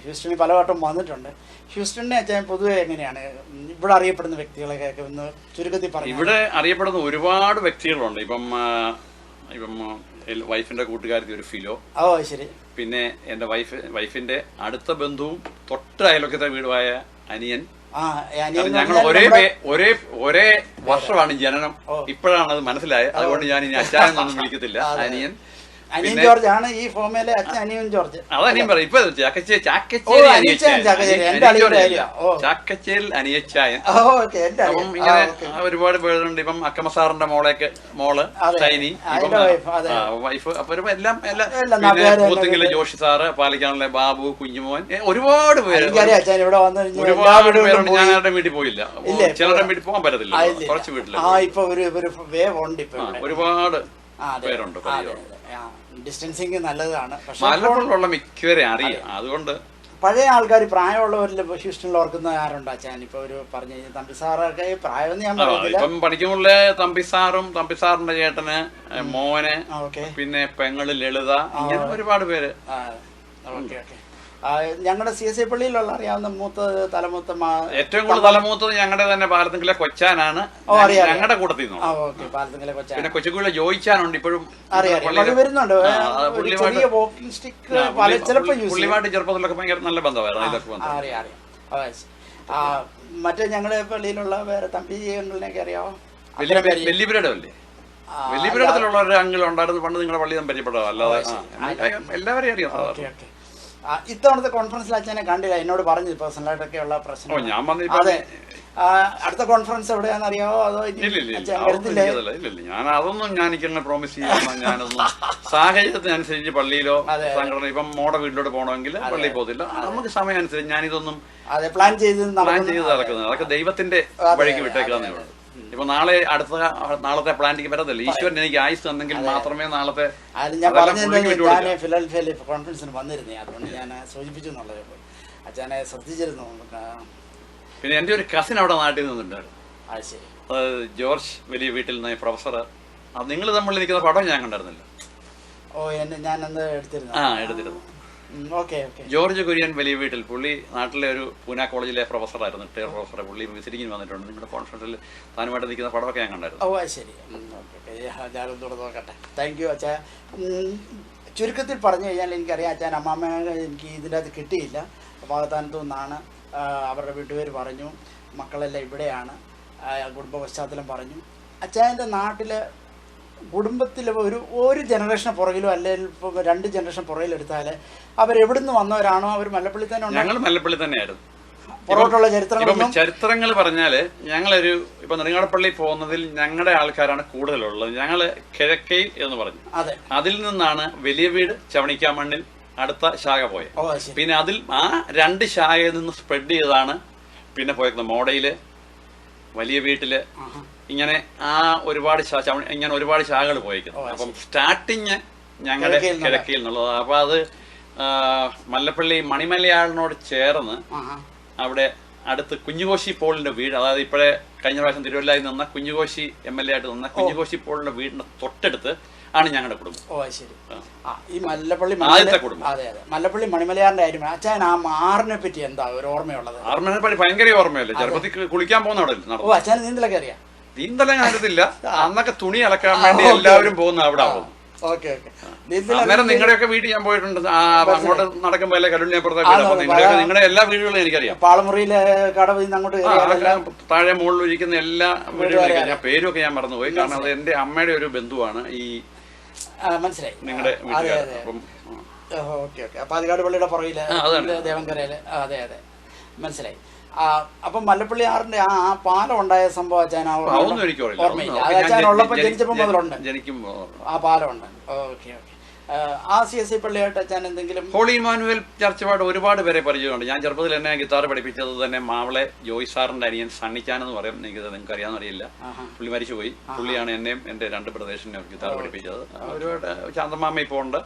ഹ്യൂസ്റ്റണിൽ പലവട്ടം വന്നിട്ടുണ്ട്. ഹ്യൂസ്റ്റണിനെ അച്ഛൻ പൊതുവെ എങ്ങനെയാണ് ഇവിടെ അറിയപ്പെടുന്ന വ്യക്തികളൊക്കെ ഒന്ന് ചുരുക്കത്തിൽ പറഞ്ഞു? ഇവിടെ അറിയപ്പെടുന്ന ഒരുപാട് വ്യക്തികളുണ്ട്. ഇപ്പം വൈഫിന്റെ കൂട്ടുകാരത്തി ഒരു ഫിലോ. ശരി. പിന്നെ എന്റെ വൈഫിന്റെ അടുത്ത ബന്ധുവും തൊട്ട് അയൽവക്കത്തെ വീടുമായ അനിയൻ. ഞങ്ങൾ ഒരേ വർഷമാണ് ജനനം. ഇപ്പോഴാണ് അത് മനസ്സിലായത്. അതുകൊണ്ട് ഞാൻ ഇനി അച്ചായനൊന്നും വിളിക്കത്തില്ല. അനിയൻ ജോർജ് ആണ് ഈ ഫോമിലെ അച്ഛൻ. അനിയൻ ജോർജ് അതനിയും പറയും. ഇപ്പൊ ചാക്കച്ചേൽ അനിയച്ചായൻ. അപ്പം ഇങ്ങനെ ഒരുപാട് പേരുണ്ട്. ഇപ്പം അക്കമ്മ സാറിന്റെ മോള് ഷൈനി, വൈഫ്. അപ്പൊ എല്ലാം പൂത്തിങ്കിലെ ജോഷി സാറ്, പാലിക്കാനുള്ള ബാബു, കുഞ്ഞുമോൻ, ഒരുപാട് പേര്. ഒരുപാട് പേരുണ്ട്. ഞാൻ ആരുടെ വീട്ടിൽ പോയില്ല. ചിലരുടെ വീട്ടിൽ പോകാൻ പറ്റത്തില്ല. കുറച്ച് വീട്ടില് ഒരുപാട് പേരുണ്ട്. ഡിസ്റ്റൻസിങ് നല്ലതാണ്. മലപ്പുറമുള്ള മിക്കവരെ അറിയാം. അതുകൊണ്ട് പഴയ ആൾക്കാർ പ്രായമുള്ളവരിൽ ഹ്യൂസ്റ്റണിൽ ഓർക്കുന്ന ആരുണ്ടോ അച്ഛൻ? ഇപ്പൊ ഒരു പറഞ്ഞു കഴിഞ്ഞാൽ തമ്പി സാറൊക്കെ പ്രായം ഞാൻ ഇപ്പം പഠിക്കുമ്പോൾ തമ്പി സാറും തമ്പി സാറിന്റെ ചേട്ടന് മോന്, പിന്നെ പെങ്ങള് ലളിത, ഇങ്ങനെ ഒരുപാട് പേര്. ഞങ്ങളുടെ CSI പള്ളിയിലുള്ള അറിയാവുന്ന തലമൂത്ത ഏറ്റവും കൂടുതൽ തലമൂത്തത് ഞങ്ങളുടെ തന്നെ പാലത്തിലെ കൊച്ചാനാണ്. ഞങ്ങളുടെ കൂട്ടത്തിൽ നിന്ന്. പിന്നെ കൊച്ചുകുള്ള ജോയിച്ചാനുണ്ട് ഇപ്പോഴും. വരുന്നുണ്ട്. പുള്ളിമായിട്ട് ചെറുപ്പത്തിലൊക്കെ ഭയങ്കര നല്ല ബന്ധമായിരുന്നു. മറ്റേ ഞങ്ങളുടെ പള്ളിയിലുള്ള വേറെ തമ്പികളെയൊക്കെ അറിയാമോ? വെല്ലിപുരയുടെ അല്ലേ? വെല്ലിപുരത്തിലുള്ള ഒരു അങ്കിൾ ഉണ്ടായിരുന്നു പണ്ട്. നിങ്ങളുടെ പള്ളി പരിചയപ്പെടാം. അല്ലാതെ എല്ലാവരെയും അറിയാം. ഇത്തവണത്തെ കോൺഫറൻസിൽ അച്ഛനെ കണ്ടില്ല. എന്നോട് പറഞ്ഞു പേഴ്സണലായിട്ടൊക്കെ ഉള്ള പ്രശ്നം. അതെ, അടുത്ത കോൺഫറൻസ് എവിടെയാണെന്ന് അറിയാമോ? അതോ ഞാൻ അതൊന്നും എനിക്കങ്ങനെ പ്രോമിസ് ചെയ്യാൻ. ഞാനൊന്നും സാഹചര്യത്തിനനുസരിച്ച് പള്ളിയിലോ സംഘടന ഇപ്പം മോടെ വീട്ടിലോട്ട് പോകണമെങ്കിൽ പള്ളിയിൽ പോകത്തില്ല. നമുക്ക് സമയം അനുസരിച്ച് ഞാനിതൊന്നും പ്ലാൻ ചെയ്ത് നടക്കുന്നത്. അതൊക്കെ ദൈവത്തിന്റെ വഴിക്ക് വിട്ടേക്കാന്നേ ഉള്ളൂ. ഇപ്പൊ നാളത്തെ പ്ലാനിങ് വരത്തില്ല. ഈശ്വരൻ എനിക്ക് ആയുസ് തന്നെങ്കിൽ മാത്രമേ നാളത്തെ. ഞാൻ ഫിലാഡൽഫിയയിൽ കോൺഫറൻസിന് വന്നിരുന്നേ, അതുകൊണ്ട് ഞാൻ സൂചിപ്പിച്ചു എന്നുള്ളത്. അച്ഛനെ ശ്രദ്ധിച്ചിരുന്നു. പിന്നെ എന്റെ ഒരു കസിൻ അവിടെ നാട്ടിൽ നിന്നുണ്ടായിരുന്നു. ജോർജ് വലിയ വീട്ടിൽ നിന്ന് പ്രൊഫസർ. നിങ്ങൾ തമ്മിൽ നിൽക്കുന്ന പടം ഞാൻ കണ്ടായിരുന്നില്ല. ഞാനന്ന് എടുത്തിരുന്നു. എടുത്തിരുന്നു. Okay okay. ജോർജ് കുര്യൻ വലിയ വീട്ടിൽ, പുള്ളി നാട്ടിലെ ഒരു പൂന കോളേജിലെ പ്രൊഫസറായിരുന്നു, റിട്ടയർ പ്രൊഫസർ. പുള്ളി വിസിറ്റിങ്ങിന് വന്നിട്ടുണ്ട്. നിങ്ങളുടെ കോൺഫറൻസിൽ താനുമായിട്ട് നിൽക്കുന്ന പടമൊക്കെ ഞാൻ കണ്ടായിരുന്നു. ഓ ശരി, ഓക്കെ. ഞാനൊന്നുകൂടെ നോക്കട്ടെ. താങ്ക് യു അച്ഛാ. ചുരുക്കത്തിൽ പറഞ്ഞു കഴിഞ്ഞാൽ എനിക്കറിയാം അച്ഛൻ അമ്മാമ്മ എനിക്ക് ഇതിൻ്റെ അകത്ത് കിട്ടിയില്ല. വാഗത്താനത്തു നിന്നാണ്. അവരുടെ വീട്ടുപേര് പറഞ്ഞു, മക്കളെല്ലാം ഇവിടെയാണ്, കുടുംബ പശ്ചാത്തലം പറഞ്ഞു. അച്ഛൻ്റെ നാട്ടിൽ കുടുംബത്തിൽ ഒരു ജനറേഷൻ പുറകിലോ അല്ലെങ്കിൽ ഇപ്പോൾ 2 ജനറേഷൻ പുറകിലെടുത്താൽ അവരെവിടുന്ന് വന്നവരാണോ അവർ മല്ലപ്പള്ളി തന്നെ? ഞങ്ങൾ മല്ലപ്പള്ളി തന്നെയായിരുന്നു. പുറകോട്ടുള്ള ചരിത്രങ്ങൾ പറഞ്ഞാല് ഞങ്ങളൊരു ഇപ്പൊ നെടുങ്ങാടപ്പള്ളി പോകുന്നതിൽ ഞങ്ങളുടെ ആൾക്കാരാണ് കൂടുതലുള്ളത്. ഞങ്ങള് കിഴക്കയിൽ എന്ന് പറഞ്ഞു. അതിൽ നിന്നാണ് വലിയ വീട് ചവണിക്കാമണ്ണിൽ അടുത്ത ശാഖ പോയത്. പിന്നെ അതിൽ ആ 2 ശാഖയിൽ നിന്ന് സ്പ്രെഡ് ചെയ്താണ് പിന്നെ പോയത് മോഡയില്, വലിയ വീട്ടില്, ഇങ്ങനെ ഇങ്ങനെ ഒരുപാട് ശാഖകൾ പോയിരിക്കുന്നു. അപ്പം സ്റ്റാർട്ടിങ് ഞങ്ങളുടെ കിഴക്കയിൽ എന്നുള്ളത്. അപ്പൊ അത് മല്ലപ്പള്ളി മണിമലയാളിനോട് ചേർന്ന് അവിടെ അടുത്ത് കുഞ്ഞുകോശി പോളിന്റെ വീട്, അതായത് ഇപ്പോഴേ കഴിഞ്ഞ പ്രാവശ്യം തിരുവല്ലായി നിന്ന കുഞ്ഞുകോശി MLA ആയിട്ട് നിന്ന കുഞ്ഞുകോശി പോളിന്റെ വീടിന്റെ തൊട്ടടുത്ത് ആണ് ഞങ്ങളുടെ കുടുംബം. ഓ ശരി. ഈ മല്ലപ്പള്ളി ആദ്യത്തെ കുടുംബം. അതെ അതെ, മല്ലപ്പള്ളി മണിമലയാറിന്റെ കാര്യം അച്ഛൻ ആ മാറിനെ പറ്റി എന്താ ഒരു ഓർമ്മയുള്ളത്? ആറിനെ പറ്റി ഭയങ്കര ഓർമ്മയല്ലേ. ചെറുപ്പത്തിൽ കുളിക്കാൻ പോകുന്ന അവിടെ. ഓ അച്ഛന് നീന്തലൊക്കെ അറിയാം? നീന്തലം കണ്ടിട്ടില്ല. അന്നൊക്കെ തുണി അലക്കാൻ വേണ്ടി എല്ലാവരും പോകുന്ന അവിടെ ആവും. അന്നേരം നിങ്ങളുടെയൊക്കെ വീട്ടിൽ ഞാൻ പോയിട്ടുണ്ട്. അങ്ങോട്ട് നടക്കുമ്പോ അല്ലെ കല്ലുണ്ണിയപ്പുറത്തേക്ക് നിങ്ങളുടെ എല്ലാ വീടുകളും എനിക്കറിയാം. പാളമുറിയിലെ കടവിൽ അങ്ങോട്ട് താഴെ മുകളിൽ ഇരിക്കുന്ന എല്ലാ വീടുകളും ഞാൻ പേരൊക്കെ ഞാൻ മറന്നുപോയി. കാരണം അത് എന്റെ അമ്മയുടെ ഒരു ബന്ധുവാണ് ഈ മനസ്സിലായി നിങ്ങളുടെ വീട്ടുകാർ. Okay okay. അപ്പൊ അതികാട് പള്ളിയുടെ പുറകില് ദേവങ്കരയില്. അതെ അതെ മനസ്സിലായി. അപ്പം മല്ലപ്പള്ളി ആറിന്റെ ആ പാലം ഉണ്ടായ സംഭവം അച്ഛൻ ഓർമ്മയില്ല. അത് അച്ഛൻ ഉള്ളപ്പോ ജനിച്ചപ്പോ മുതലുണ്ട് ആ പാലം ഉണ്ട്. Okay okay. ആ CSI പള്ളിയായിട്ട് അച്ഛൻ എന്തെങ്കിലും? ഹോളി ഇമ്മാനുവൽ ചർച്ചുമായിട്ട് ഒരുപാട് പേരെ പരിചയമുണ്ട്. ഞാൻ ചെറുപ്പത്തിൽ എന്നെ ഗിത്താർ പഠിപ്പിച്ചത് തന്നെ മാവളെ ജോയ് സാറിന്റെ അനിയൻ സണ്ണിച്ചാൻ എന്ന് പറയും. നിങ്ങൾക്ക് അറിയാമെന്നറിയില്ല. പുള്ളി മരിച്ചുപോയി. പുള്ളിയാണ് എന്നെയും എന്റെ 2 ബ്രദേഴ്സിനെയും ഗിത്താർ പഠിപ്പിച്ചത്. ഒരുപാട് ചാന്തമാമ ഇപ്പോൾ ഉണ്ട്,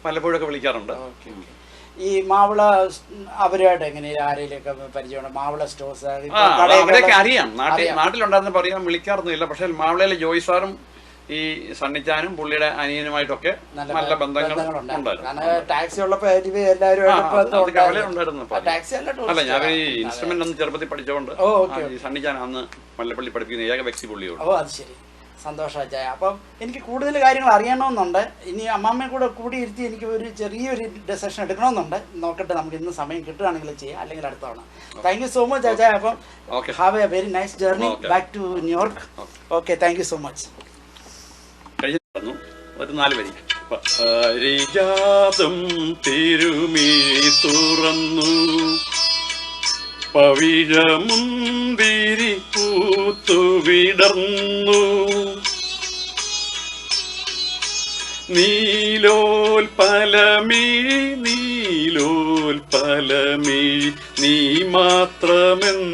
പലപ്പോഴൊക്കെ വിളിക്കാറുണ്ട്. ഈ മാവള അവരുമായിട്ട് എങ്ങനെ ആരെയൊക്കെ പരിചയമുണ്ട്? മാവള സ്റ്റോഴ്സ് അവരൊക്കെ അറിയാം. നാട്ടിലുണ്ടായിരുന്നപ്പോൾ അറിയാൻ വിളിക്കാറൊന്നുമില്ല. പക്ഷെ മാവളയിലെ ജോയ് സാറും ഈ സണ്ണിച്ചാനും പുള്ളിയുടെ അനിയനുമായിട്ടൊക്കെ നല്ല ബന്ധങ്ങളുണ്ടായിരുന്നു. ടാക്സി ഉള്ളപ്പോ അല്ല, ഞാൻ ഈ ഇൻസ്ട്രുമെന്റ് ഒന്ന് ചെറുപ്പത്തിൽ പഠിച്ചോണ്ട് സണ്ണിച്ചാൻ അന്ന് മല്ലപ്പള്ളി പഠിപ്പിക്കുന്ന ഏക വ്യക്തി പുള്ളിയോട്. ഓ അത് ശരി, സന്തോഷായ. അപ്പം എനിക്ക് കൂടുതൽ കാര്യങ്ങൾ അറിയണമെന്നുണ്ട്. ഇനി അമ്മാമ്മയെ കൂടി ഇരുത്തി എനിക്ക് ഒരു ചെറിയൊരു സെഷൻ എടുക്കണമെന്നുണ്ട്. നോക്കട്ടെ, നമുക്ക് ഇന്ന് സമയം കിട്ടുകയാണെങ്കിൽ ചെയ്യാം, അല്ലെങ്കിൽ അടുത്ത തവണ. Thank you so much Ajaya. അപ്പം have a very nice journey back to New York. Okay, thank you so much. ഒരു 4 വരി. പരിജാതം തിരുമിഴി തുറന്നു, പവിഴമുന്തിരി പൂത്തുവിടർന്നു, നീലോൽപലമിഴി നീ മാത്രമെന്തിനുറങ്ങി.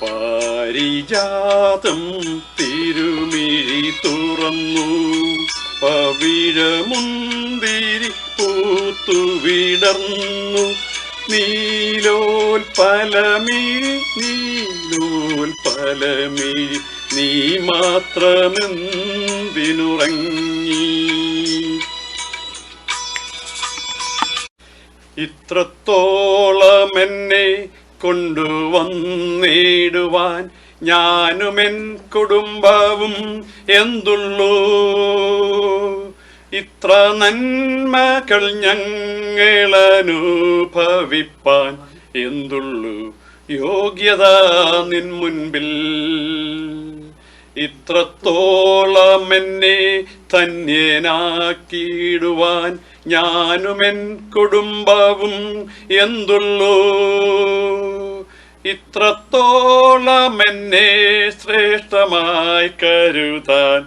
പാരിജാതം തിരുമിഴി തുറന്നു, പവിഴമുന്തിരി പൂത്തുവിടർന്നു, നീലോൽപലമിഴി നീ മാത്രമെന്തിനുറങ്ങി. ഇത്രത്തോളം എന്നെ കൊണ്ടുവന്നിടുവാൻ ഞാനുമെൻ കുടുംബവും എന്തുള്ളൂ, ഇത്ര നന്മകൾ ഞങ്ങളനുഭവിപ്പാൻ എന്തുള്ളൂ യോഗ്യത നിൻ മുൻപിൽ. ഇത്രത്തോളം എന്നെ ധന്യനാക്കിയിടുവാൻ ഞാനുമെൻ കുടുംബവും എന്തുള്ളൂ, ഇത്രത്തോളം എന്നെ ശ്രേഷ്ഠമായി കരുതാൻ.